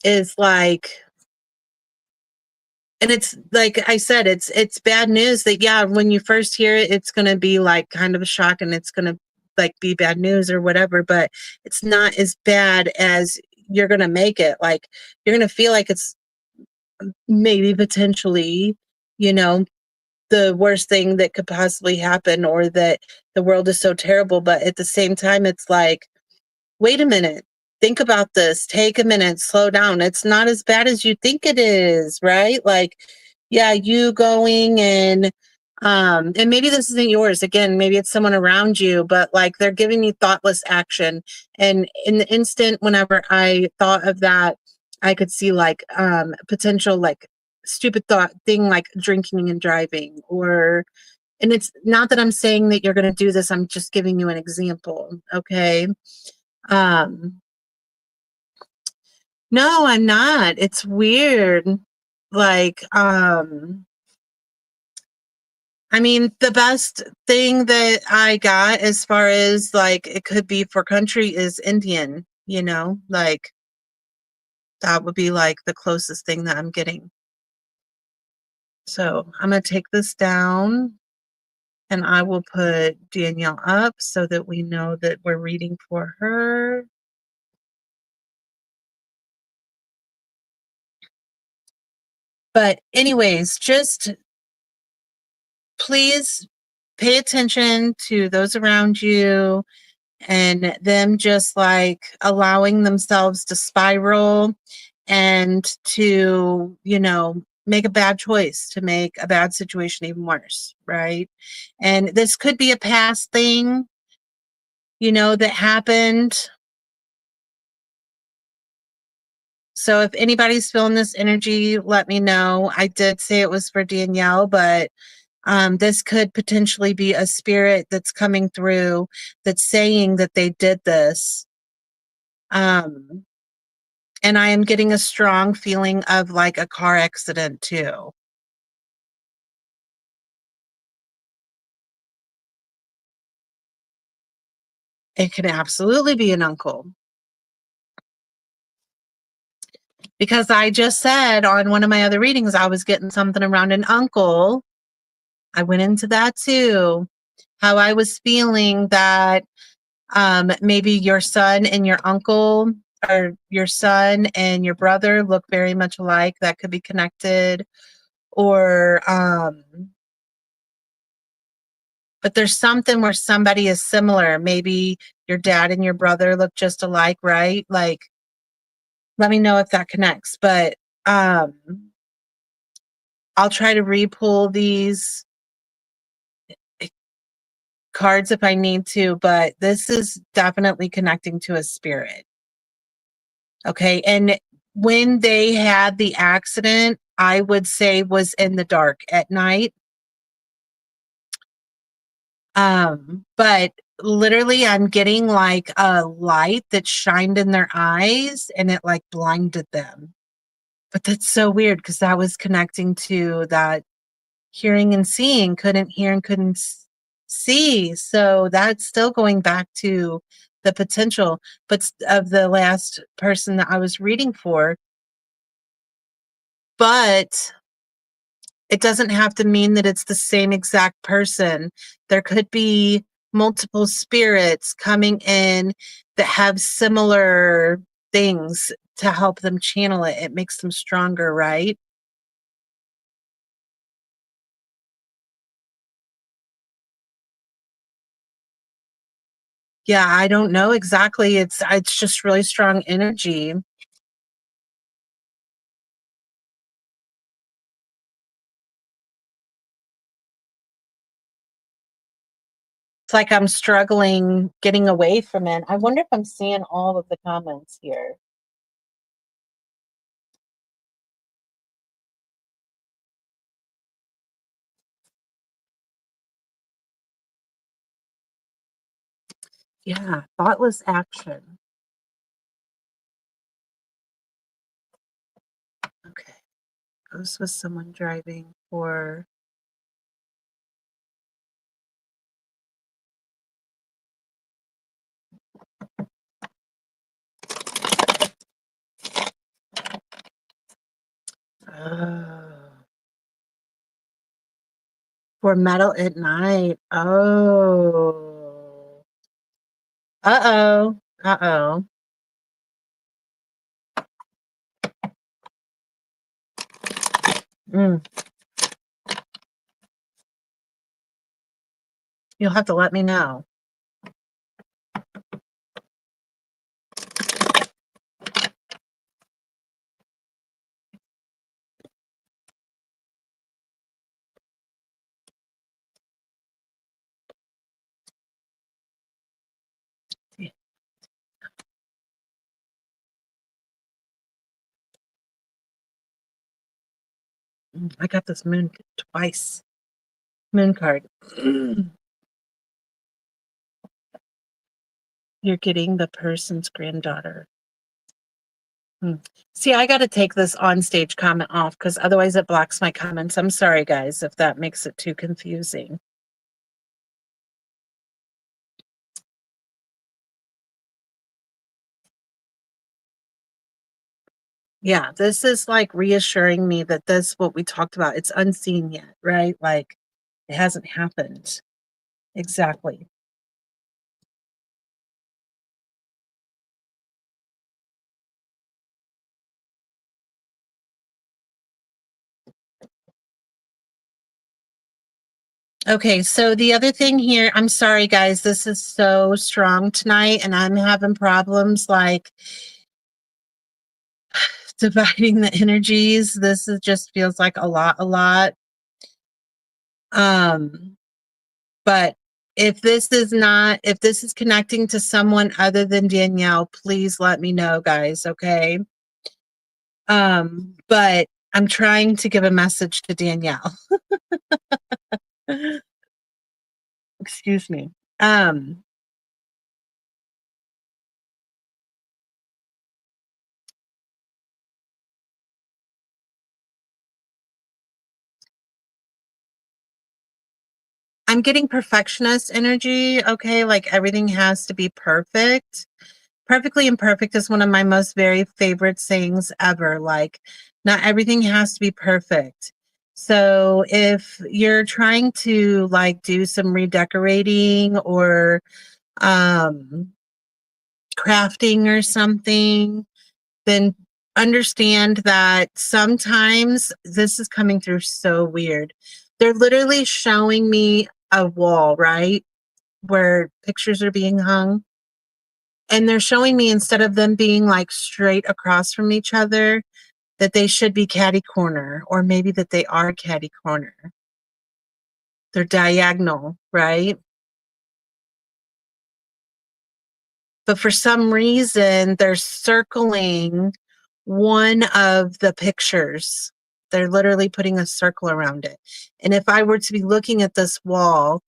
is like, and it's like I said, it's bad news that, yeah, when you first hear it, it's gonna be like kind of a shock, and it's gonna like be bad news or whatever, but it's not as bad as you're gonna make it. Like, you're gonna feel like it's maybe potentially, you know, the worst thing that could possibly happen, or that the world is so terrible. But at the same time, it's like, wait a minute, think about this, take a minute, slow down. It's not as bad as you think it is, right? Like, yeah, you going and maybe this isn't yours. Again, maybe it's someone around you, but like they're giving you thoughtless action. And in the instant, whenever I thought of that, I could see like potential like stupid thought thing, like drinking and driving, or, and it's not that I'm saying that you're going to do this. I'm just giving you an example. Okay. Um, no, I'm not. It's weird. Like, I mean, the best thing that I got as far as like it could be for country is Indian, like that would be like the closest thing that I'm getting. So I'm going to take this down and I will put Danielle up so that we know that we're reading for her. But anyways, just please pay attention to those around you and them just like allowing themselves to spiral and to, make a bad choice, to make a bad situation even worse, right? And this could be a past thing, that happened. So if anybody's feeling this energy, let me know. I did say it was for Danielle, but This could potentially be a spirit that's coming through that's saying that they did this. And I am getting a strong feeling of like a car accident too. It can absolutely be an uncle. Because I just said on one of my other readings, I was getting something around an uncle. I went into that too. How I was feeling that maybe your son and your uncle, or your son and your brother look very much alike. That could be connected. Or, but there's something where somebody is similar. Maybe your dad and your brother look just alike, right? Like, let me know if that connects. But um, I'll try to re-pull these cards if I need to, but this is definitely connecting to a spirit. Okay. And when they had the accident, I would say was in the dark at night. But literally I'm getting like a light that shined in their eyes and it like blinded them. But that's so weird because that was connecting to that hearing and seeing, couldn't hear and couldn't see. So that's still going back to the potential, but of the last person that I was reading for. But it doesn't have to mean that it's the same exact person. There could be multiple spirits coming in that have similar things to help them channel it. It makes them stronger, right? Yeah, I don't know exactly. It's just really strong energy. It's like I'm struggling getting away from it. I wonder if I'm seeing all of the comments here. Yeah, thoughtless action. Okay. This was someone driving for oh, for metal at night. Oh. Uh-oh. Uh-oh. Mm. You'll have to let me know. I got this moon twice. Moon card. You're getting the person's granddaughter. See, I got to take this on stage comment off because otherwise it blocks my comments. I'm sorry, guys, if that makes it too confusing. Yeah, this is like reassuring me that this, what we talked about, it's unseen yet, right? Like it hasn't happened. Exactly. Okay, so the other thing here, I'm sorry, guys, this is so strong tonight, and I'm having problems like dividing the energies. This is just feels like a lot, a lot. But if this is connecting to someone other than Danielle, please let me know, guys, okay? But I'm trying to give a message to Danielle. Excuse me. Um, I'm getting perfectionist energy, okay? Like everything has to be perfect. Perfectly imperfect is one of my most very favorite sayings ever. Like, not everything has to be perfect. So if you're trying to like do some redecorating or um crafting or something, then understand that sometimes this is coming through so weird. They're literally showing me a wall, right? Where pictures are being hung. And they're showing me instead of them being like straight across from each other, that they should be catty corner, or maybe that they are catty corner. They're diagonal, right? But for some reason, they're circling one of the pictures. They're literally putting a circle around it. And if I were to be looking at this wall,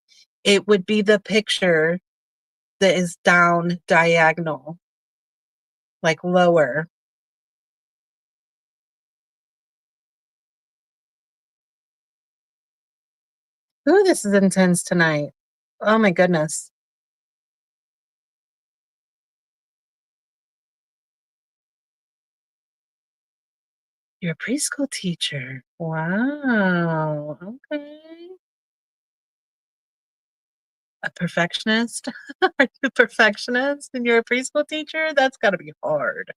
it would be the picture that is down diagonal, like lower. Ooh, this is intense tonight. Oh my goodness. You're a preschool teacher. Wow. Okay. A perfectionist? Are you a perfectionist and you're a preschool teacher? That's gotta be hard.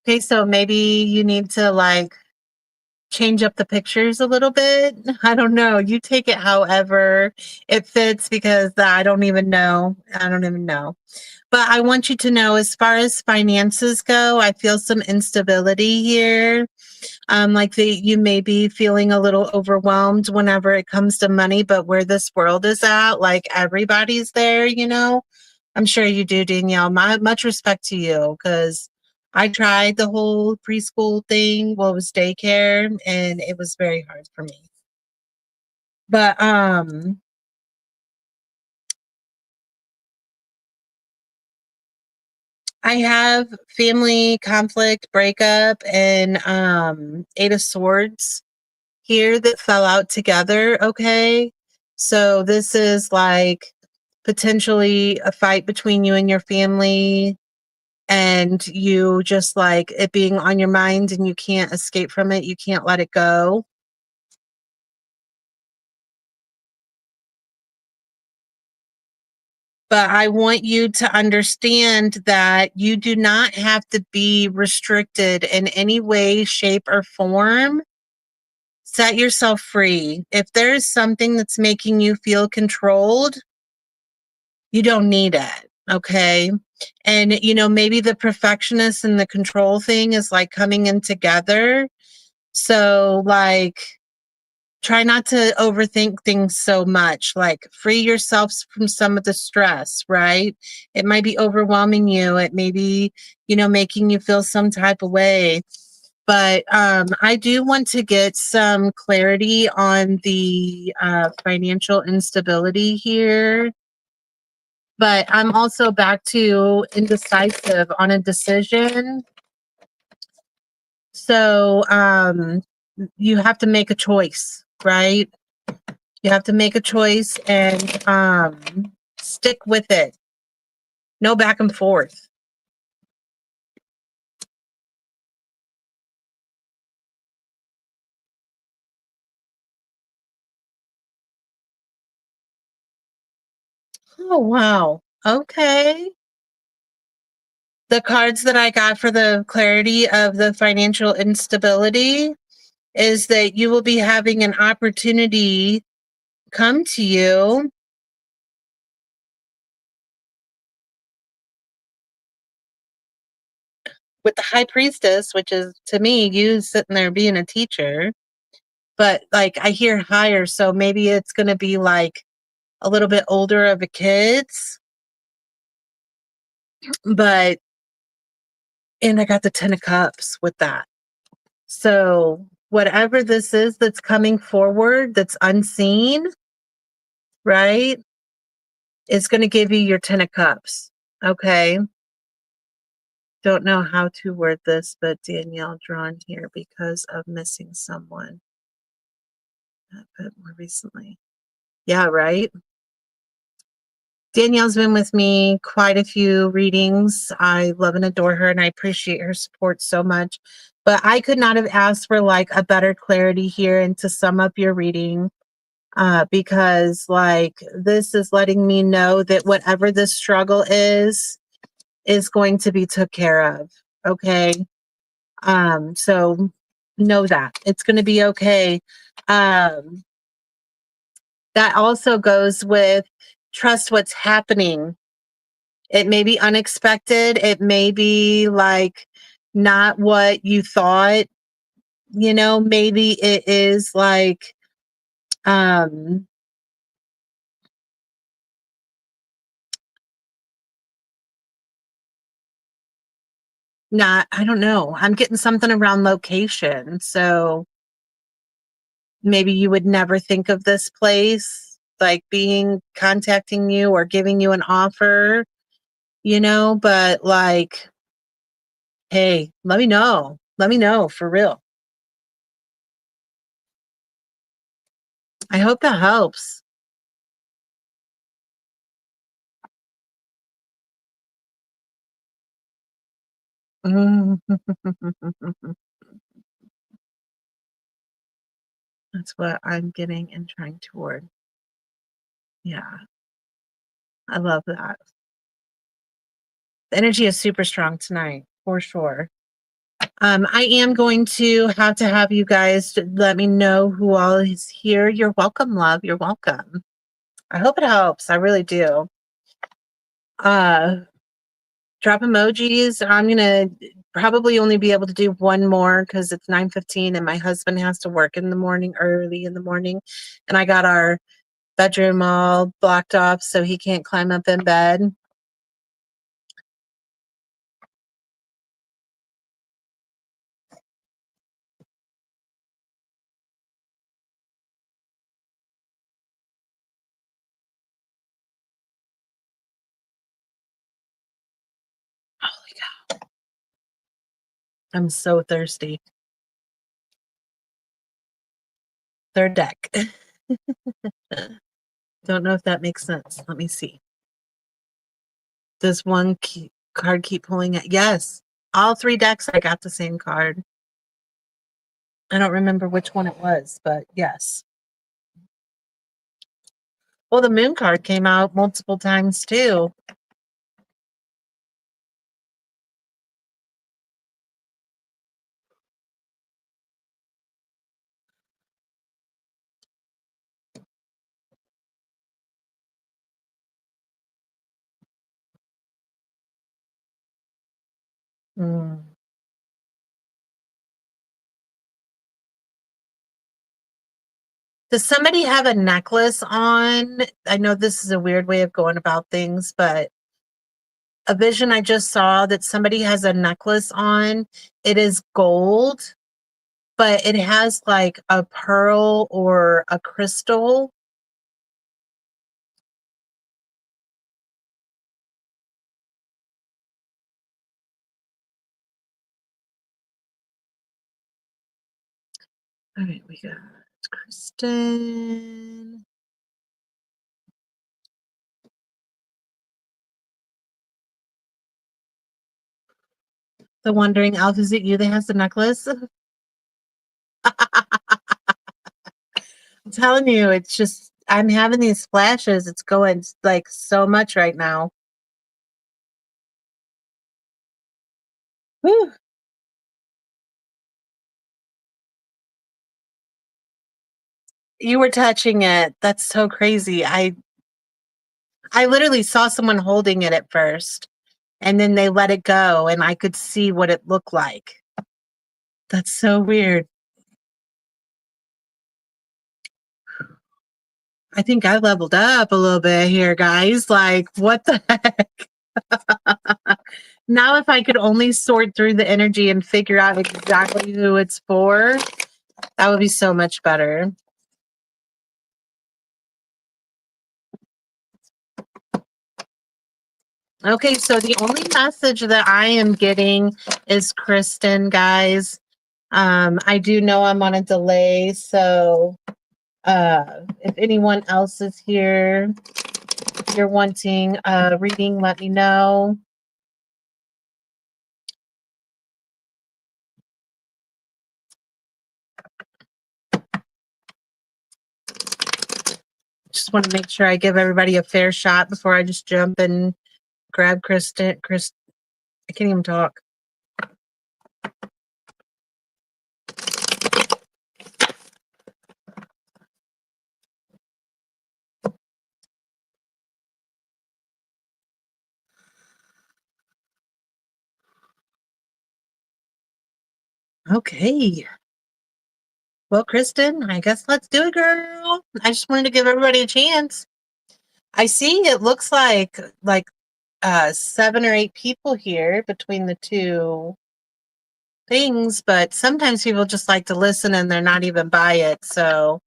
Okay, so maybe you need to like change up the pictures a little bit. I don't know. You take it however it fits because I don't even know. I don't even know. But I want you to know as far as finances go, I feel some instability here. Like you may be feeling a little overwhelmed whenever it comes to money, but where this world is at, like everybody's there, you know. I'm sure you do, Danielle. Much respect to you because I tried the whole preschool thing. Well, it was daycare, and it was very hard for me. But I have family conflict, breakup, and Eight of Swords here that fell out together. Okay, so this is like potentially a fight between you and your family and you just like it being on your mind and you can't escape from it, you can't let it go. But I want you to understand that you do not have to be restricted in any way, shape, or form. Set yourself free. If there is something that's making you feel controlled, you don't need it. Okay. And, you know, maybe the perfectionist and the control thing is like coming in together. So, like, try not to overthink things so much. Like, free yourself from some of the stress, right? It might be overwhelming you. It may be, you know, making you feel some type of way. But I do want to get some clarity on the financial instability here. But I'm also back to indecisive on a decision. So you have to make a choice, right? You have to make a choice and stick with it. No back and forth. Oh, wow. Okay. The cards that I got for the clarity of the financial instability is that you will be having an opportunity come to you with the high priestess, which is to me, you sitting there being a teacher. But like I hear higher, so maybe it's going to be like a little bit older of a kids. But and I got the 10 of cups with that. So whatever this is that's coming forward that's unseen, right, is going to give you your 10 of cups. Okay. Don't know how to word this, but Danielle drawn here because of missing someone. But more recently. Yeah, right. Danielle's been with me quite a few readings. I love and adore her, and I appreciate her support so much. But I could not have asked for like a better clarity here and to sum up your reading, because like this is letting me know that whatever this struggle is going to be took care of. Okay. So know that it's going to be okay. Um, that also goes with trust what's happening. It may be unexpected. It may be like not what you thought, maybe it is like, not, I don't know. I'm getting something around location. So maybe you would never think of this place like contacting you or giving you an offer, but like, hey, let me know. Let me know for real. I hope that helps. That's what I'm getting and trying toward. Yeah, I love that. The energy is super strong tonight, for sure. I am going to have you guys let me know who all is here. You're welcome, love. You're welcome. I hope it helps. I really do. Uh, drop emojis. I'm gonna probably only be able to do one more because it's 9:15 and my husband has to work in the morning, early in the morning, and I got our bedroom all blocked off so he can't climb up in bed. Holy cow. I'm so thirsty. Third deck. Don't know if that makes sense. Let me see. Does one card keep pulling it? Yes. All three decks, I got the same card. I don't remember which one it was, but yes. Well, the moon card came out multiple times too. Mm. Does somebody have a necklace on? I know this is a weird way of going about things, but a vision I just saw that somebody has a necklace on. It is gold, but it has like a pearl or a crystal. All right, we got Kristen. The Wandering Elf, is it you that has the necklace? I'm telling you, it's just, I'm having these flashes. It's going like so much right now. Whew. You were touching it. That's so crazy. I literally saw someone holding it at first and then they let it go and I could see what it looked like. That's so weird. I think I leveled up a little bit here, guys. Like, what the heck? Now, if I could only sort through the energy and figure out exactly who it's for, that would be so much better. Okay, so the only message that I am getting is Kristen, guys. I do know I'm on a delay, so if anyone else is here, if you're wanting a reading, let me know. Just want to make sure I give everybody a fair shot before I just jump and grab Kristen. I can't even talk. Okay. Well, Kristen, I guess let's do it, girl. I just wanted to give everybody a chance. I see it looks like 7 or 8 people here between the two things, but sometimes people just like to listen and they're not even by it. So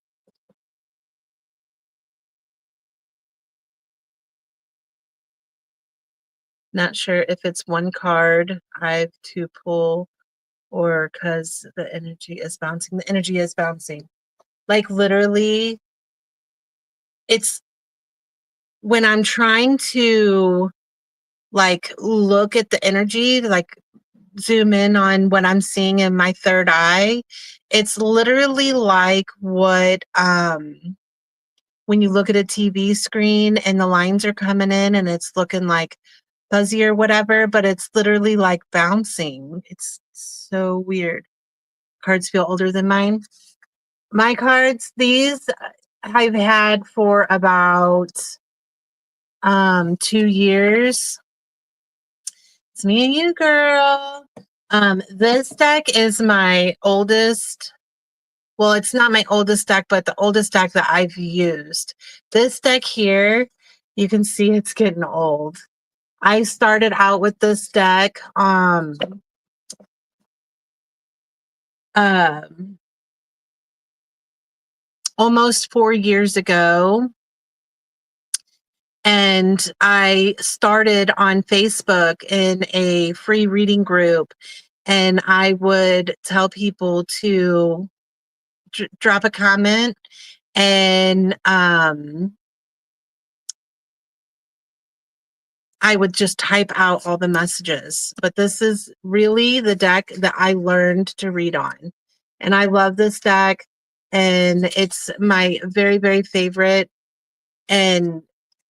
not sure if it's one card I have to pull or because the energy is bouncing. The energy is bouncing. Like literally, it's when I'm trying to like look at the energy, like zoom in on what I'm seeing in my third eye. It's literally like what when you look at a TV screen and the lines are coming in and it's looking like fuzzy or whatever, but it's literally like bouncing. It's so weird. Cards feel older than mine. My cards, these I've had for about 2 years. It's me and you, girl. This deck is my oldest. Well, it's not my oldest deck, but the oldest deck that I've used. This deck here, you can see it's getting old. I started out with this deck almost 4 years ago. And I started on Facebook in a free reading group, and I would tell people to drop a comment, and I would just type out all the messages. But this is really the deck that I learned to read on. And I love this deck, and it's my very, very favorite. And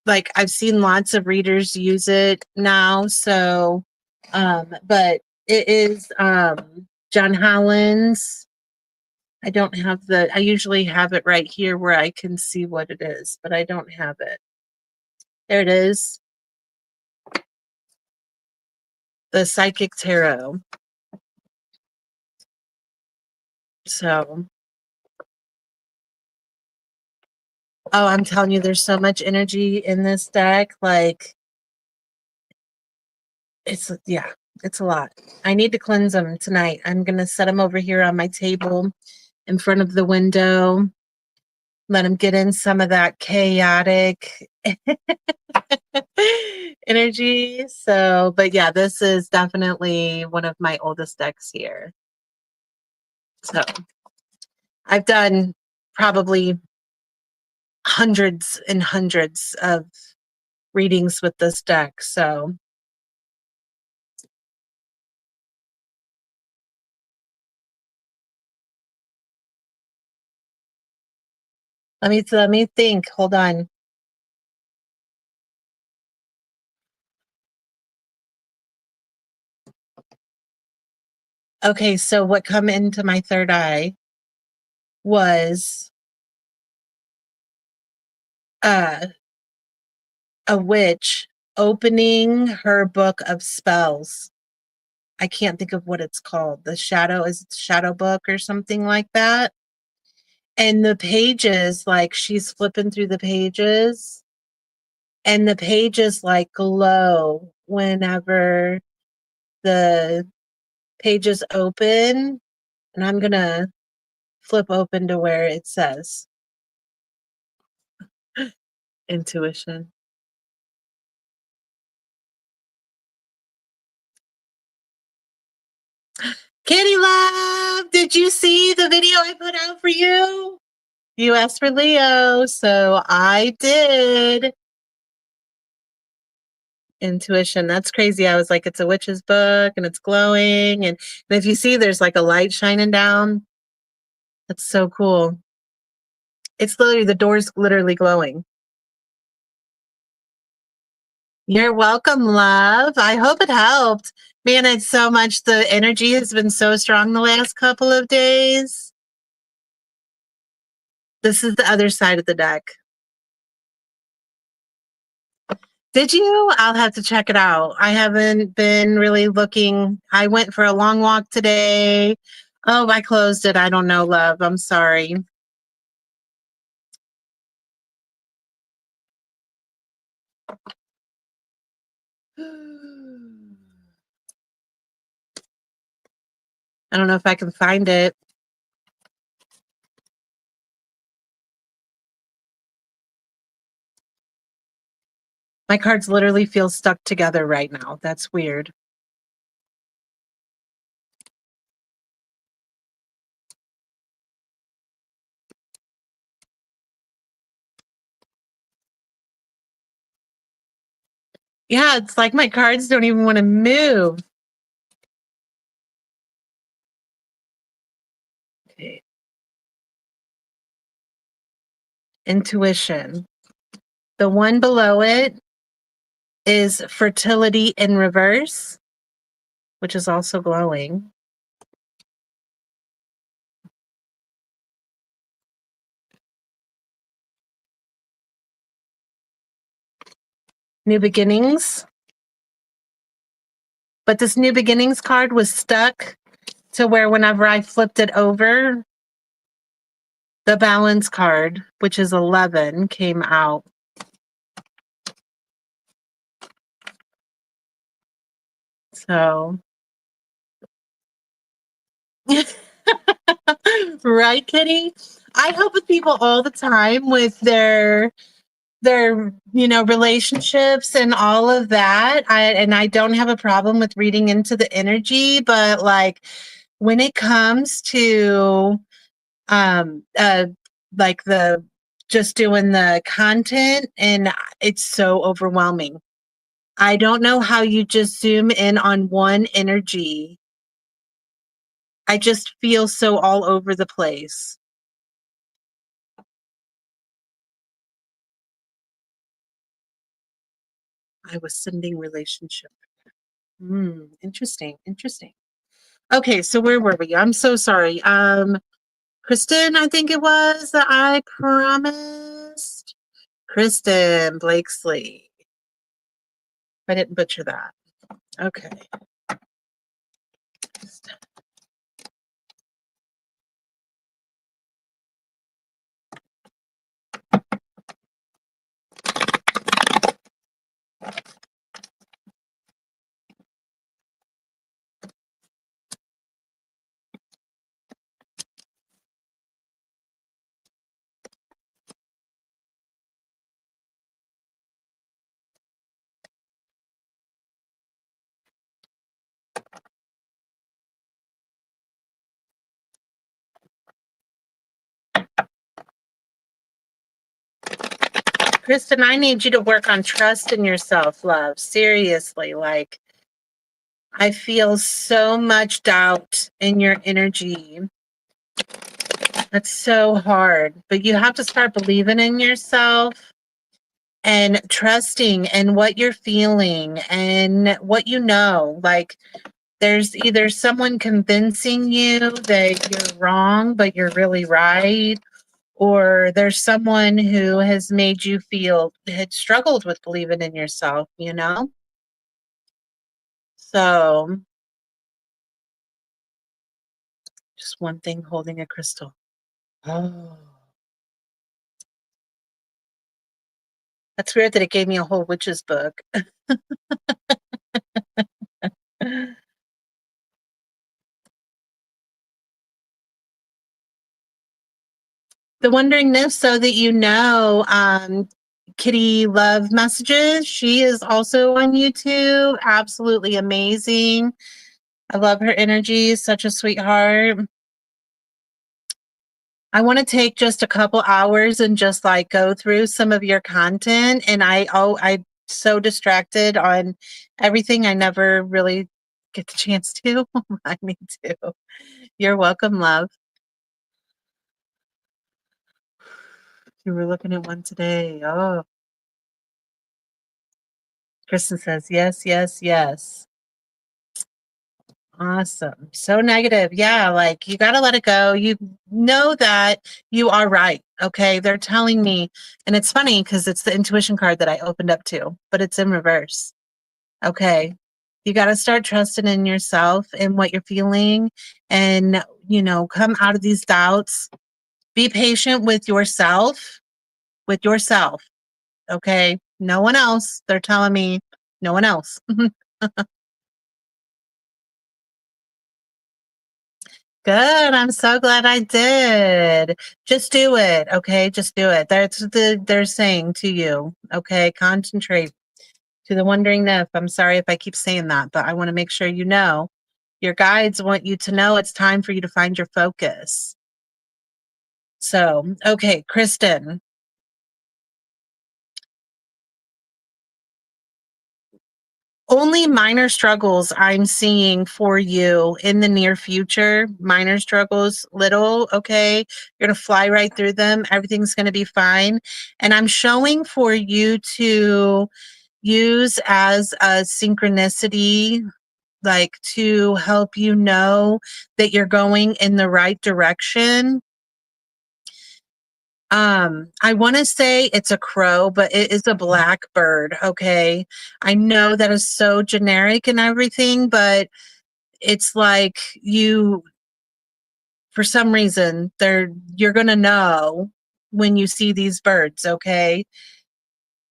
like I've seen lots of readers use it now. So, but it is John Holland's. I usually have it right here where I can see what it is, but I don't have it. There it is. The Psychic Tarot. So, oh, I'm telling you, there's so much energy in this deck. Like, it's a lot. I need to cleanse them tonight. I'm gonna set them over here on my table in front of the window. Let them get in some of that chaotic energy. So, but yeah, this is definitely one of my oldest decks here. So, I've done probably hundreds and hundreds of readings with this deck. So, let me think. Hold on. Okay, so what come into my third eye was uh, a witch opening her book of spells. I can't think of what it's called. Is it Shadow Book or something like that? And the pages, like she's flipping through the pages, and the pages like glow whenever the pages open. And I'm going to flip open to where it says intuition. Kitty Love, did you see the video I put out for you? You asked for Leo, so I did. Intuition. That's crazy. I was like, it's a witch's book and it's glowing. And if you see, there's like a light shining down. That's so cool. It's literally, the door's literally glowing. You're welcome, love. I hope it helped. Man, it's so much. The energy has been so strong the last couple of days. This is the other side of the deck. Did you? I'll have to check it out. I haven't been really looking. I went for a long walk today. Oh, I closed it. I don't know, love. I'm sorry. I don't know if I can find it. My cards literally feel stuck together right now. That's weird. Yeah, it's like my cards don't even want to move. Okay. Intuition. The one below it is fertility in reverse, which is also glowing. New beginnings. But this new beginnings card was stuck to where whenever I flipped it over, the balance card, which is 11, came out. So, right, Kitty? I help with people all the time with their relationships and all of that. I don't have a problem with reading into the energy, but like when it comes to um uh like the just doing the content, and it's so overwhelming. I don't know how you just zoom in on one energy. I just feel so all over the place. I was sending relationship. Interesting. Okay, so where were we? I'm so sorry. Kristen, I think it was that I promised. Kristen Blakesley. I didn't butcher that. Okay. Kristen, I need you to work on trust in yourself, love. Seriously, like I feel so much doubt in your energy. That's so hard, but you have to start believing in yourself and trusting in what you're feeling and what you know. Like there's either someone convincing you that you're wrong, but you're really right, or there's someone who has made you feel had struggled with believing in yourself. So just one thing holding a crystal. Oh, That's weird that it gave me a whole witch's book. The Wondering Nymph, so that you know, Kitty Love Messages. She is also on YouTube. Absolutely amazing. I love her energy. Such a sweetheart. I want to take just a couple hours and just like go through some of your content. And I'm so distracted on everything. I never really get the chance to. I need to. You're welcome, love. You were looking at one today. Oh, Kristen says, yes, yes, yes. Awesome. So negative. Yeah, like you got to let it go. You know that you are right. Okay. They're telling me, and it's funny because it's the intuition card that I opened up to, but it's in reverse. Okay. You got to start trusting in yourself and what you're feeling and, come out of these doubts. Be patient with yourself, with yourself. Okay. No one else. They're telling me no one else. Good. I'm so glad I did. Just do it. Okay. Just do it. That's they're saying to you. Okay. Concentrate. To the Wondering Nymph. I'm sorry if I keep saying that, but I want to make sure you know. Your guides want you to know it's time for you to find your focus. So, okay, Kristen. Only minor struggles I'm seeing for you in the near future. Minor struggles, little, okay? You're going to fly right through them. Everything's going to be fine. And I'm showing for you to use as a synchronicity, like to help you know that you're going in the right direction. I want to say it's a crow, but it is a blackbird. Okay. I know that is so generic and everything, but it's like for some reason, you're going to know when you see these birds. Okay.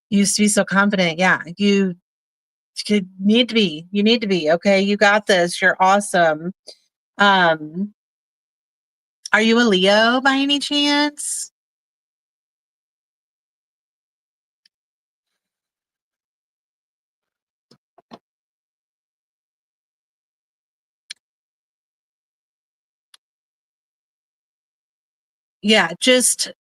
You used to be so confident. Yeah. You need to be. Okay. You got this. You're awesome. Um, are you a Leo by any chance? Yeah, just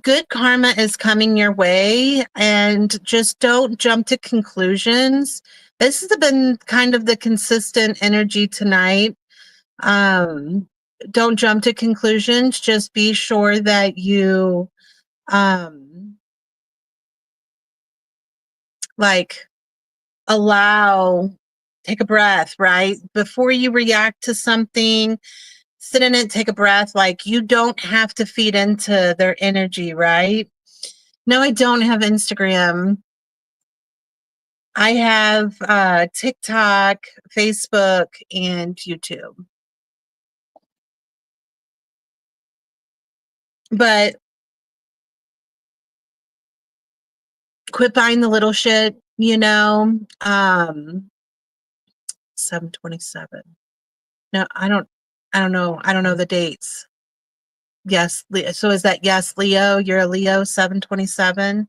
good karma is coming your way and just don't jump to conclusions. This has been kind of the consistent energy tonight. Um, don't jump to conclusions. Just be sure that you um like take a breath, right? Before you react to something, sit in it, take a breath. Like you don't have to feed into their energy, right? No, I don't have Instagram. I have TikTok, Facebook, and YouTube. But quit buying the little shit, 727. No, I don't know. I don't know the dates. Yes, so is that yes, Leo? You're a Leo 727?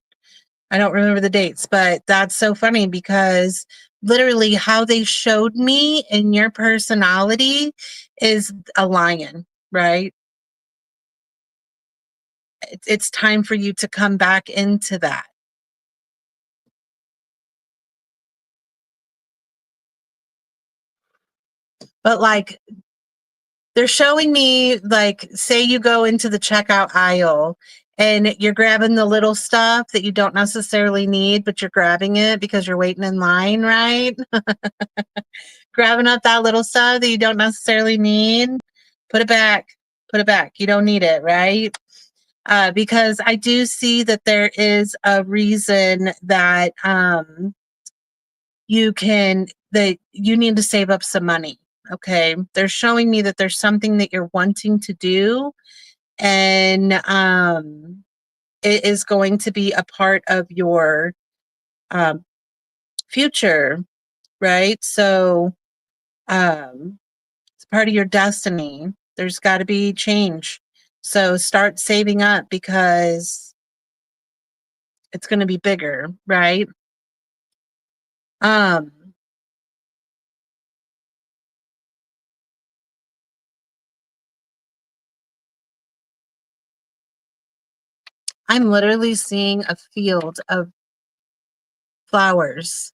I don't remember the dates, but that's so funny because literally how they showed me in your personality is a lion, right? It's time for you to come back into that. But like they're showing me like say you go into the checkout aisle and you're grabbing the little stuff that you don't necessarily need, but you're grabbing it because you're waiting in line, right? Grabbing up that little stuff that you don't necessarily need, put it back. Put it back. You don't need it, right? Because I do see that there is a reason that that you need to save up some money. Okay. They're showing me that there's something that you're wanting to do. And it is going to be a part of your um, future, right? So it's part of your destiny. There's got to be change. So start saving up because it's going to be bigger, right? Um, I'm literally seeing a field of flowers.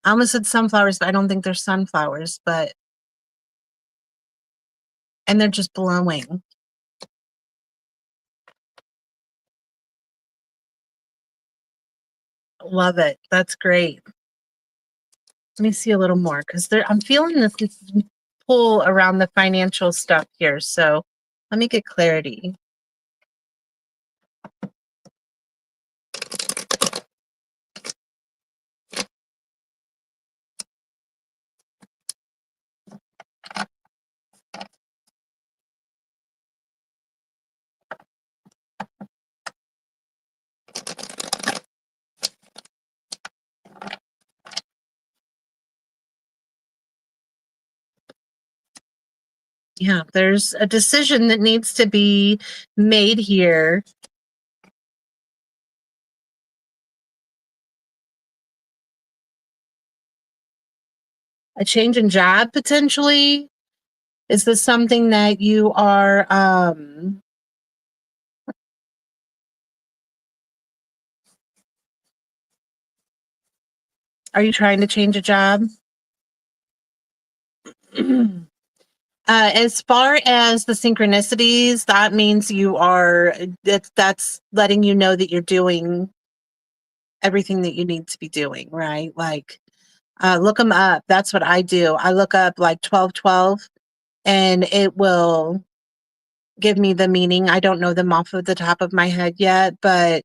I almost said sunflowers, but I don't think they're sunflowers, but and they're just blowing. Love it. That's great. Let me see a little more because there I'm feeling this pull around the financial stuff here. So let me get clarity. Yeah, there's a decision that needs to be made here. A change in job potentially. Is this something that you are you trying to change a job? As far as the synchronicities, that means you are that's letting you know that you're doing everything that you need to be doing, right? Like look them up. That's what I do. I look up like 1212 and it will give me the meaning. I don't know them off of the top of my head yet, but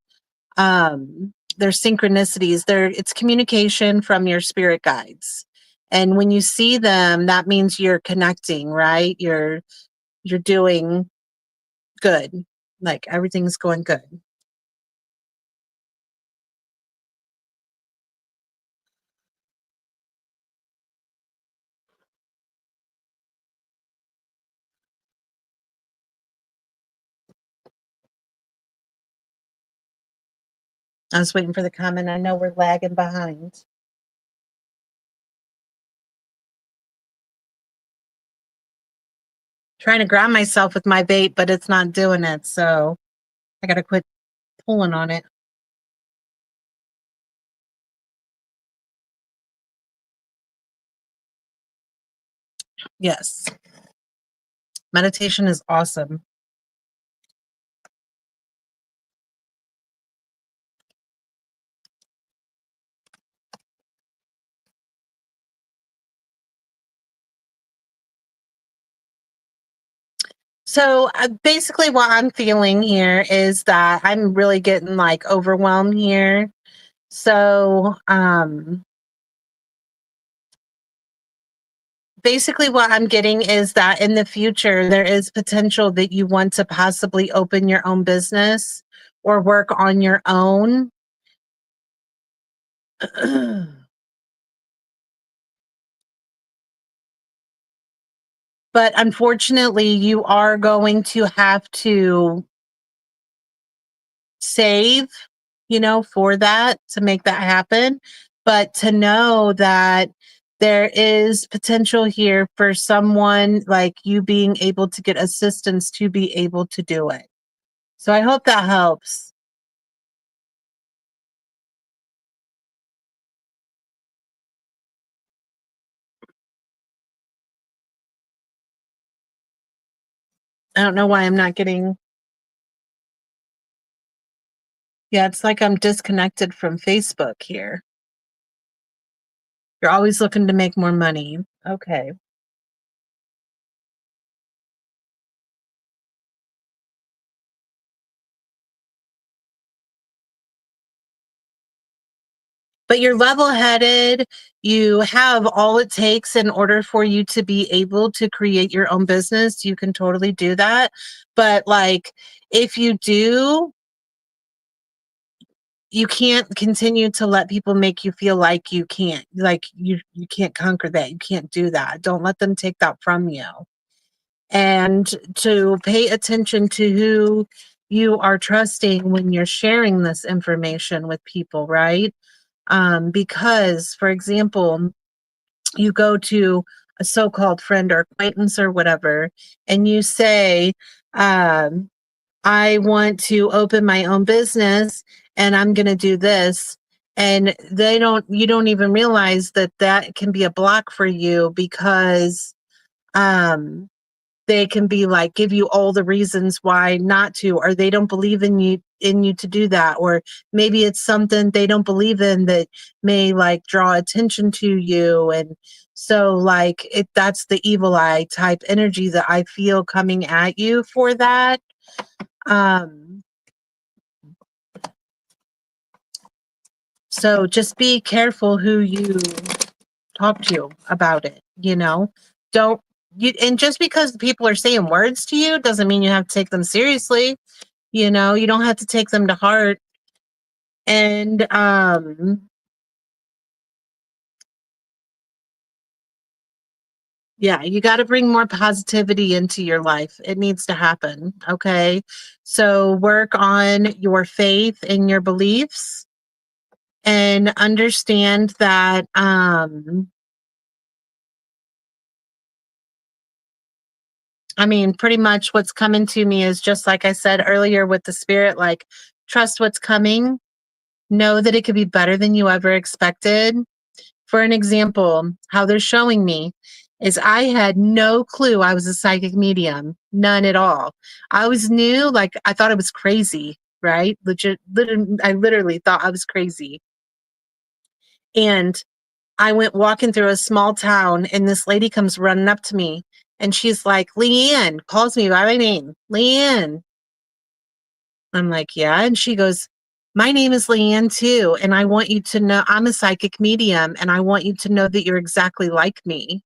there's synchronicities. It's communication from your spirit guides. And when you see them, that means you're connecting, right? You're doing good. Like everything's going good. I was waiting for the comment. I know we're lagging behind. Trying to ground myself with my vape, but it's not doing it. So I got to quit pulling on it. Yes. Meditation is awesome. So basically, what I'm feeling here is that I'm really getting like overwhelmed here. So basically, what I'm getting is that in the future, there is potential that you want to possibly open your own business or work on your own. But unfortunately, you are going to have to save, for that to make that happen. But to know that there is potential here for someone like you being able to get assistance to be able to do it. So I hope that helps. I don't know why I'm not getting. Yeah, it's like I'm disconnected from Facebook here. You're always looking to make more money. Okay. But you're level-headed. You have all it takes in order for you to be able to create your own business. You can totally do that. But like if you do you can't continue to let people make you feel like you can't, like you can't conquer that. You can't do that. Don't let them take that from you. And to pay attention to who you are trusting when you're sharing this information with people, right? Because, for example, you go to a so-called friend or acquaintance or whatever, and you say, I want to open my own business and I'm going to do this. And you don't even realize that that can be a block for you because, they can be like, give you all the reasons why not to, or they don't believe in you to do that. Or maybe it's something they don't believe in that may like draw attention to you. And so like that's the evil eye type energy that I feel coming at you for that. So just be careful who you talk to about it, you know? Don't you and just because people are saying words to you doesn't mean you have to take them seriously, you know? You don't have to take them to heart. And yeah, you got to bring more positivity into your life. It needs to happen, okay? So work on your faith and your beliefs and understand that I mean, pretty much what's coming to me is just like I said earlier with the spirit, like trust what's coming, know that it could be better than you ever expected. For an example, how they're showing me is I had no clue I was a psychic medium, none at all. I always knew, like, I thought I was crazy, right? I literally thought I was crazy. And I went walking through a small town, and this lady comes running up to me, and she's like, Leanne, calls me by my name, Leanne. I'm like, yeah. And she goes, my name is Leanne too. And I want you to know I'm a psychic medium and I want you to know that you're exactly like me.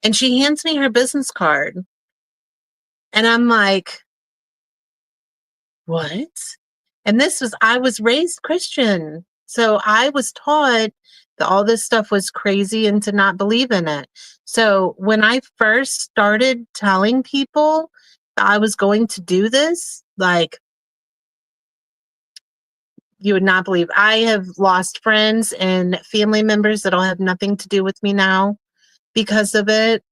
And she hands me her business card. And I'm like, what? And I was raised Christian. So I was taught that all this stuff was crazy and to not believe in it. So when I first started telling people that I was going to do this, like, you would not believe. I have lost friends and family members that'll have nothing to do with me now because of it.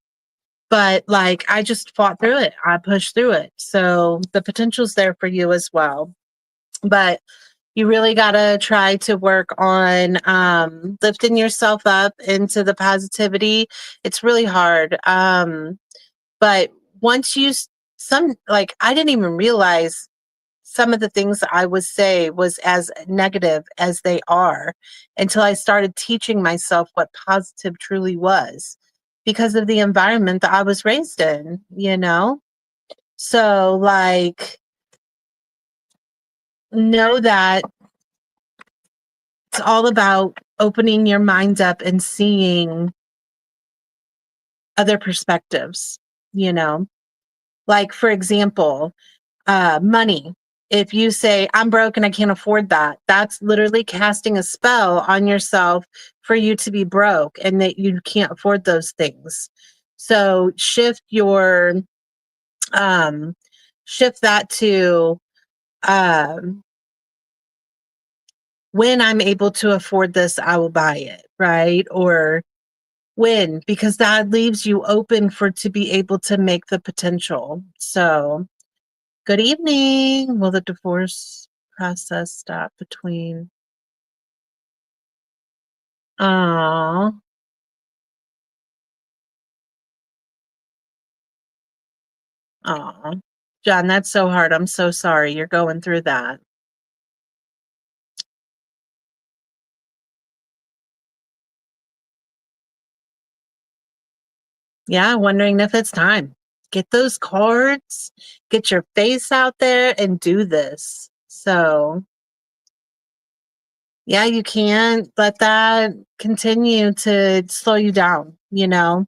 But like, I just fought through it. I pushed through it. So the potential's there for you as well. But you really got to try to work on lifting yourself up into the positivity. It's really hard. But once like, I didn't even realize some of the things that I would say was as negative as they are until I started teaching myself what positive truly was because of the environment that I was raised in, you know? So, like, know that it's all about opening your mind up and seeing other perspectives, you know? Like, for example, money. If you say, I'm broke and I can't afford that, that's literally casting a spell on yourself for you to be broke and that you can't afford those things. So um, shift that to, um, when I'm able to afford this, I will buy it, right? Or when, because that leaves you open for to be able to make the potential. So, good evening. Will the divorce process stop between? Oh, oh, John, that's so hard. I'm so sorry you're going through that. Yeah, wondering if it's time. Get those cards, get your face out there and do this. So, yeah, you can't let that continue to slow you down, you know?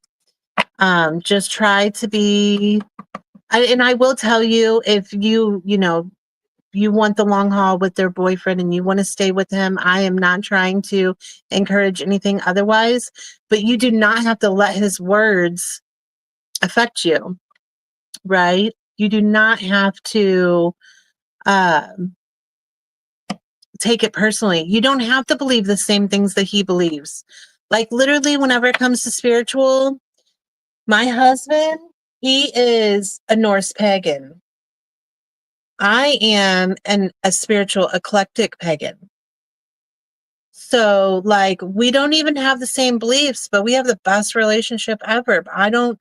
Just try to be and I will tell you if you know, you want the long haul with their boyfriend and you want to stay with him. I am not trying to encourage anything otherwise, but you do not have to let his words affect you, right? You do not have to um, take it personally. You don't have to believe the same things that he believes. Like literally, whenever it comes to spiritual, my husband, he is a Norse pagan. I am a spiritual eclectic pagan. So like we don't even have the same beliefs, but we have the best relationship ever. But I don't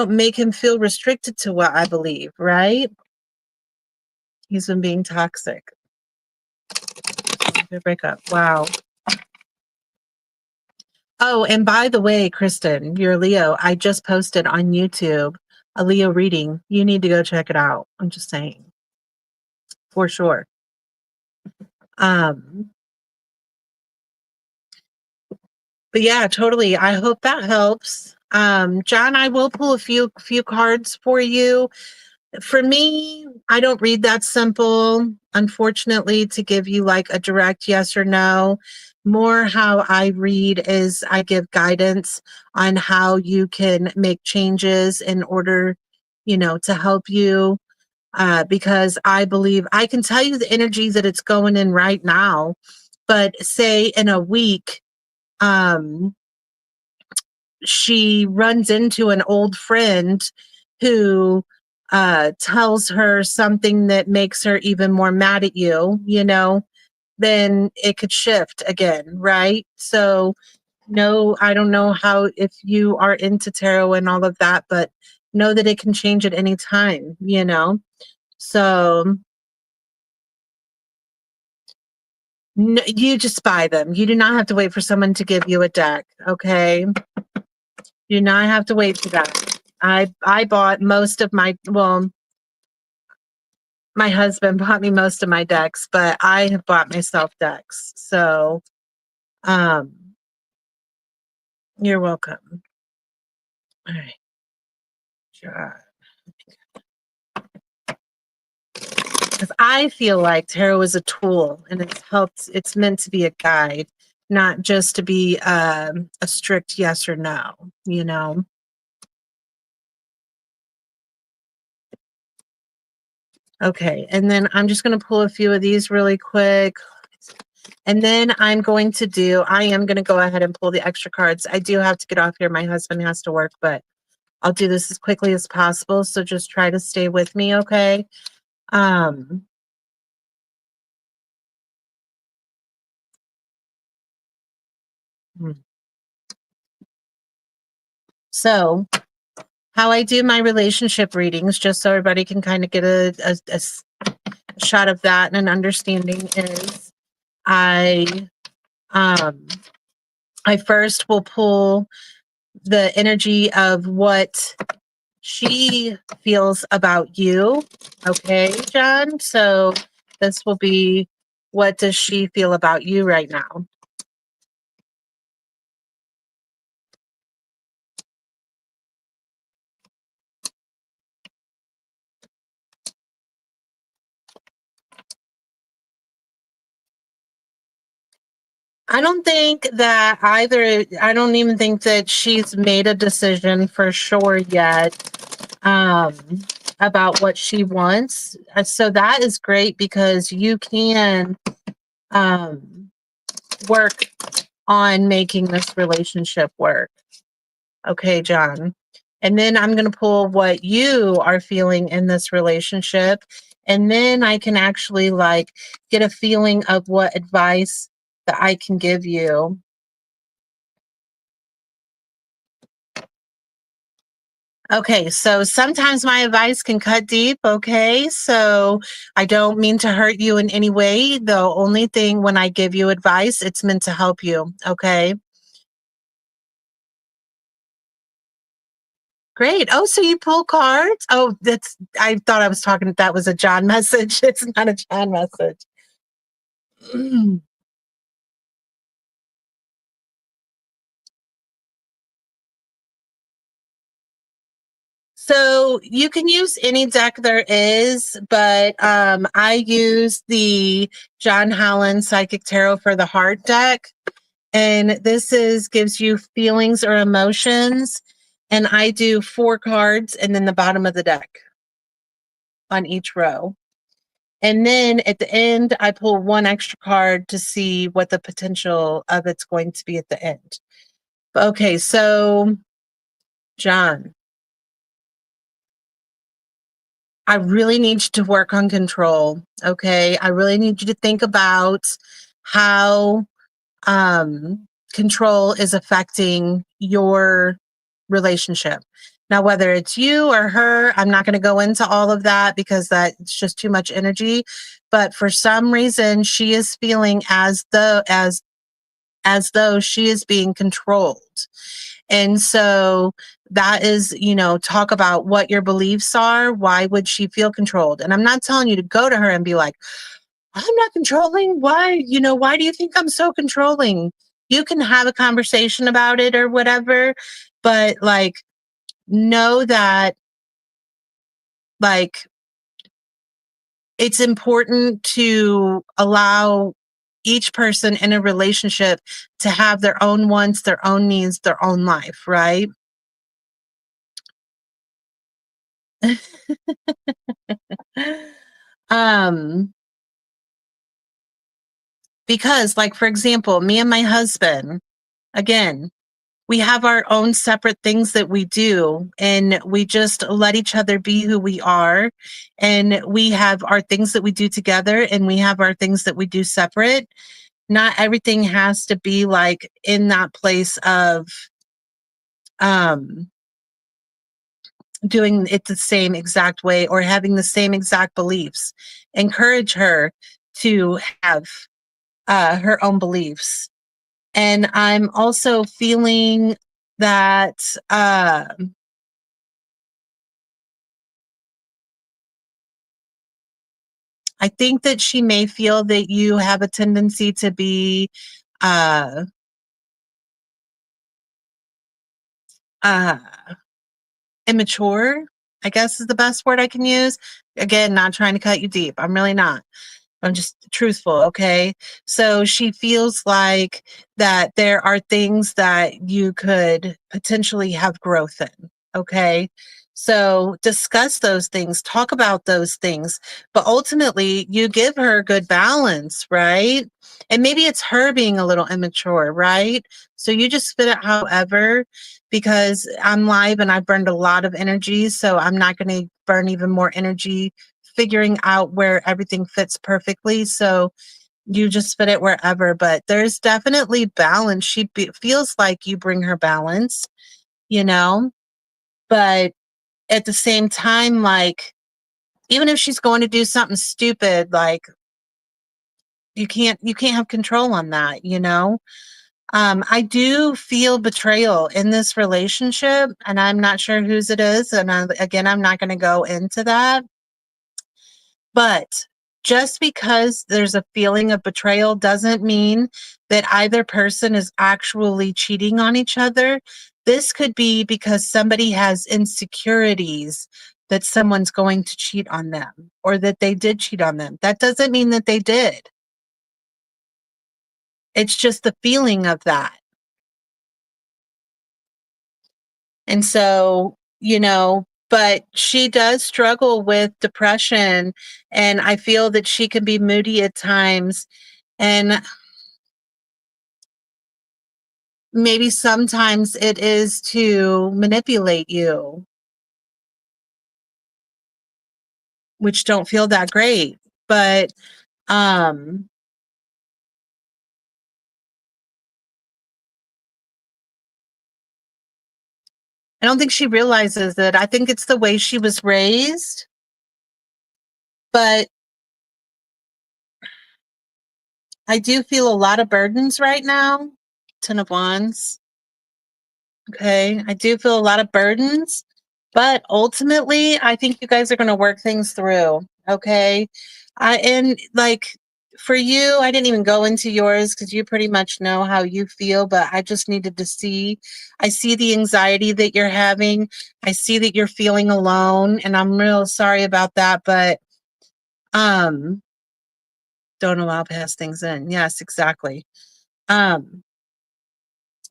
make him feel restricted to what I believe, right? He's been being toxic. Break up. Wow. Oh, and by the way, Kristen, you're a Leo. I just posted on YouTube a Leo reading. You need to go check it out. I'm just saying. For sure. Um, but yeah, totally. I hope that helps. John, I will pull a few cards for you. For me, I don't read that simple, unfortunately, to give you like a direct yes or no. More how I read is I give guidance on how you can make changes in order, to help you. Because I believe I can tell you the energy that it's going in right now, but say in a week, um, she runs into an old friend who tells her something that makes her even more mad at you, then it could shift again, right? So, no, I don't know how if you are into tarot and all of that, but know that it can change at any time. So, you just buy them. You do not have to wait for someone to give you a deck, okay? You do not have to wait for that. I bought most of my husband bought me most of my decks, but I have bought myself decks. So, um, you're welcome. All right. Sure. Because I feel like tarot is a tool and it's meant to be a guide, not just to be a strict yes or no. Okay. And then I'm just going to pull a few of these really quick. And then I am going to go ahead and pull the extra cards. I do have to get off here. My husband has to work, but I'll do this as quickly as possible. So just try to stay with me, okay? Um, hmm. So how I do my relationship readings, just so everybody can kind of get a shot of that and an understanding is I um I first will pull the energy of what she feels about you. Okay, John? So this will be what does she feel about you right now? I don't even think that she's made a decision for sure yet about what she wants. So that is great because you can um, work on making this relationship work. Okay, John. And then I'm going to pull what you are feeling in this relationship. And then I can actually like get a feeling of what advice that I can give you. Okay, so sometimes my advice can cut deep. Okay, so I don't mean to hurt you in any way. The only thing when I give you advice, it's meant to help you. Okay, great. Oh, so you pull cards? Oh, I thought I was talking, that was a John message. It's not a John message. So you can use any deck there is, but I use the John Howland Psychic Tarot for the Heart deck. And this gives you feelings or emotions. And I do 4 cards and then the bottom of the deck on each row. And then at the end, I pull 1 extra card to see what the potential of it's going to be at the end. Okay, so John, I really need you to work on control. Okay, I really need you to think about how control is affecting your relationship. Now, whether it's you or her, I'm not going to go into all of that because that's just too much energy. But for some reason, she is feeling as though she is being controlled. And so that is, talk about what your beliefs are. Why would she feel controlled? And I'm not telling you to go to her and be like, I'm not controlling. Why do you think I'm so controlling? You can have a conversation about it or whatever, but like, know that like it's important to allow each person in a relationship to have their own wants, their own needs, their own life, right? um because like for example, me and my husband, again, we have our own separate things that we do, and we just let each other be who we are. And we have our things that we do together, and we have our things that we do separate. Not everything has to be like in that place of um, doing it the same exact way or having the same exact beliefs. Encourage her to have her own beliefs. And I'm also feeling that I think that she may feel that you have a tendency to be uh, uh, immature, I guess is the best word I can use. Again, not trying to cut you deep. I'm really not. I'm just truthful, okay? So she feels like that there are things that you could potentially have growth in, okay? So discuss those things, talk about those things, but ultimately you give her a good balance, right? And maybe it's her being a little immature, right? So you just fit it however, because I'm live and I've burned a lot of energy, so I'm not going to burn even more energy figuring out where everything fits perfectly. So you just fit it wherever, but there's definitely balance. Feels like you bring her balance, you know, but at the same time, like, even if she's going to do something stupid, like you can't have control on that, you know? I do feel betrayal in this relationship, and I'm not sure whose it is. And again, I'm not going to go into that. But just because there's a feeling of betrayal doesn't mean that either person is actually cheating on each other. This could be because somebody has insecurities that someone's going to cheat on them or that they did cheat on them. That doesn't mean that they did. It's just the feeling of that. And so, but she does struggle with depression, and I feel that she can be moody at times. And maybe sometimes it is to manipulate you, which don't feel that great. But um I don't think she realizes it. I think it's the way she was raised, but I do feel a lot of burdens right now. 10 of Wands. Okay. I do feel a lot of burdens, but ultimately, I think you guys are going to work things through. Okay. And like, for you, I didn't even go into yours because you pretty much know how you feel, but I just needed to see. I see the anxiety that you're having. I see that you're feeling alone, and I'm real sorry about that, but um don't allow past things in. Yes, exactly. Um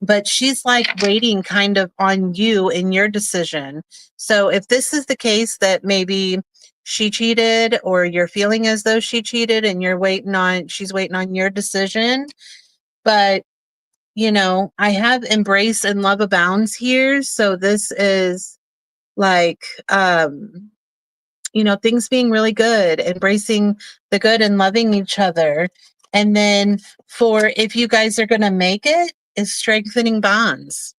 but she's like waiting kind of on you in your decision. So if this is the case that maybe she cheated or you're feeling as though she cheated and she's waiting on your decision, but I have embrace and love abounds here. So this is like, things being really good, embracing the good and loving each other. And then for if you guys are going to make it, is strengthening bonds.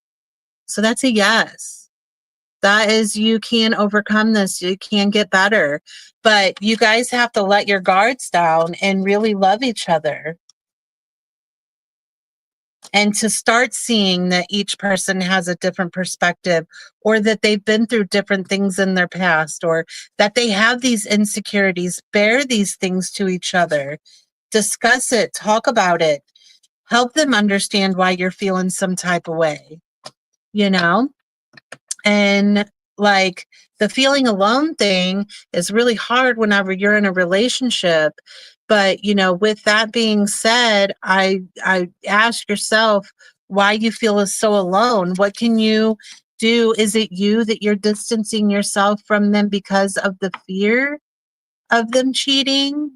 So that's a yes. That is, you can overcome this. You can get better. But you guys have to let your guards down and really love each other. And to start seeing that each person has a different perspective, or that they've been through different things in their past, or that they have these insecurities, bear these things to each other, discuss it, talk about it, help them understand why you're feeling some type of way, you know? And like the feeling alone thing is really hard whenever you're in a relationship. But with that being said, I ask yourself why you feel is so alone. What can you do? Is it you that you're distancing yourself from them because of the fear of them cheating?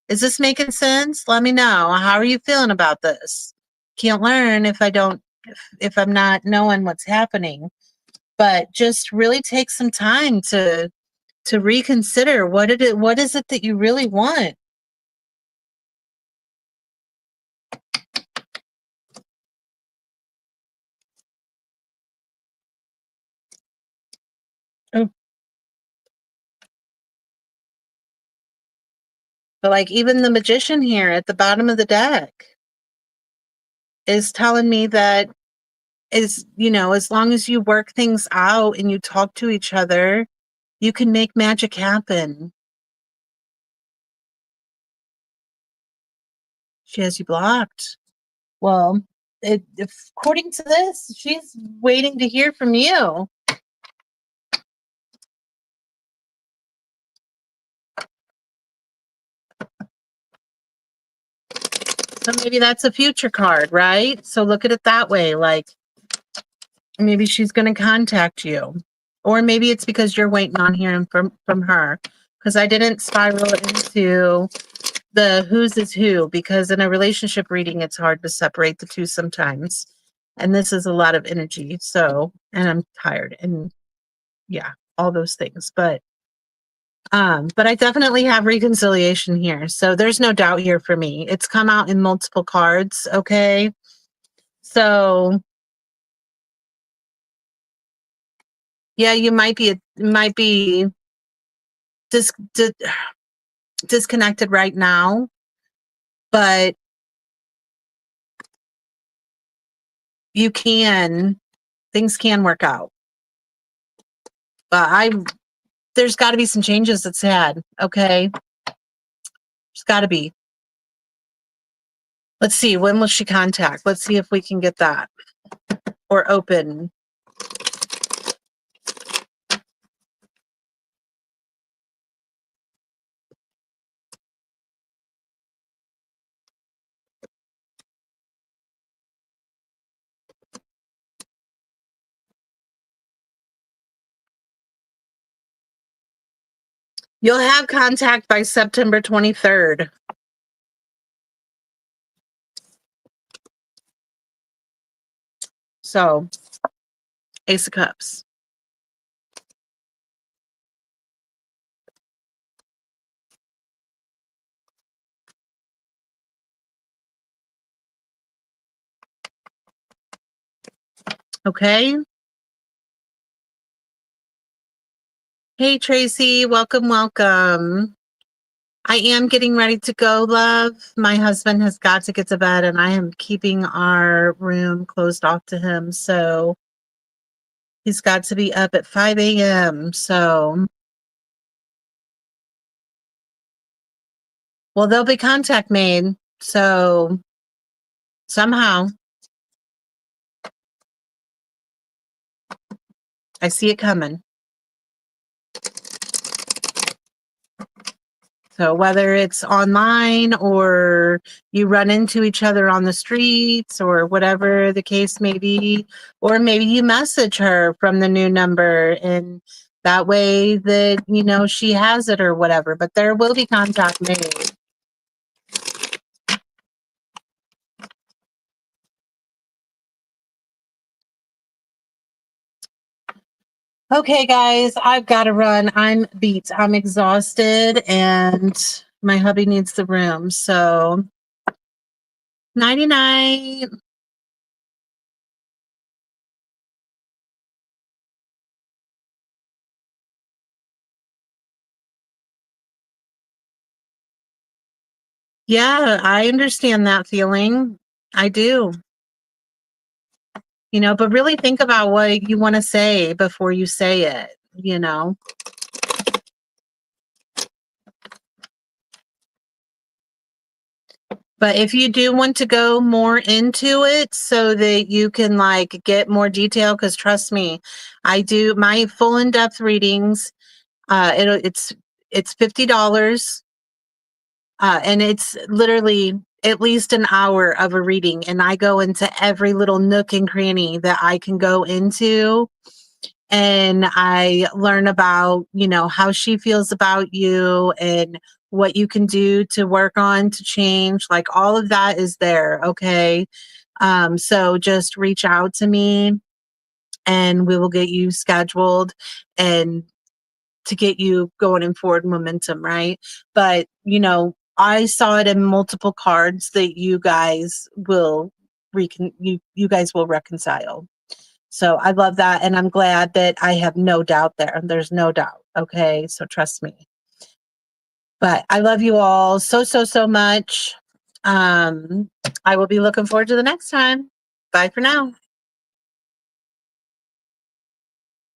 Is this making sense? Let me know. How are you feeling about this? Can't learn if I'm not knowing what's happening. But just really take some time to reconsider what is it that you really want. Oh, but like even the magician here at the bottom of the deck is telling me that as long as you work things out and you talk to each other, you can make magic happen. She has you blocked. Well, according to this, she's waiting to hear from you. So maybe that's a future card, right? So look at it that way. Like maybe she's going to contact you, or maybe it's because you're waiting on hearing from her. Because I didn't spiral into the whose is who, because in a relationship reading, it's hard to separate the two sometimes. And this is a lot of energy. So, and I'm tired and yeah, all those things. But I definitely have reconciliation here. So there's no doubt here for me. It's come out in multiple cards. Okay. So yeah, you might be dis, di- disconnected right now, but things can work out. But there's got to be some changes that's had. Okay. There's got to be. Let's see. When will she contact? Let's see if we can get that or open. You'll have contact by September 23rd. So, Ace of Cups. Okay. Hey, Tracy. Welcome, welcome. I am getting ready to go, love. My husband has got to get to bed, and I am keeping our room closed off to him. So he's got to be up at 5 a.m. So Well, there'll be contact made. So somehow I see it coming. So whether it's online or you run into each other on the streets or whatever the case may be, or maybe you message her from the new number and that way that, you know, she has it or whatever, but there will be contact made. Okay, guys, I've got to run. I'm beat. I'm exhausted and my hubby needs the room. So, nighty night. Yeah, I understand that feeling. I do. You know, but really think about what you want to say before you say it, you know. But if you do want to go more into it so that you can like get more detail, because trust me, I do my full in-depth readings. It's $50, and it's literally at least an hour of a reading, and I go into every little nook and cranny that I can go into, and I learn about, you know, how she feels about you and what you can do to work on to change. Like all of that is there. Okay. So just reach out to me and we will get you scheduled and to get you going in forward momentum, right? But, you know, I saw it in multiple cards that you guys will you guys will reconcile. So I love that. And I'm glad that I have no doubt there. There's no doubt. Okay. So trust me. But I love you all so, so, so much. I will be looking forward to the next time. Bye for now.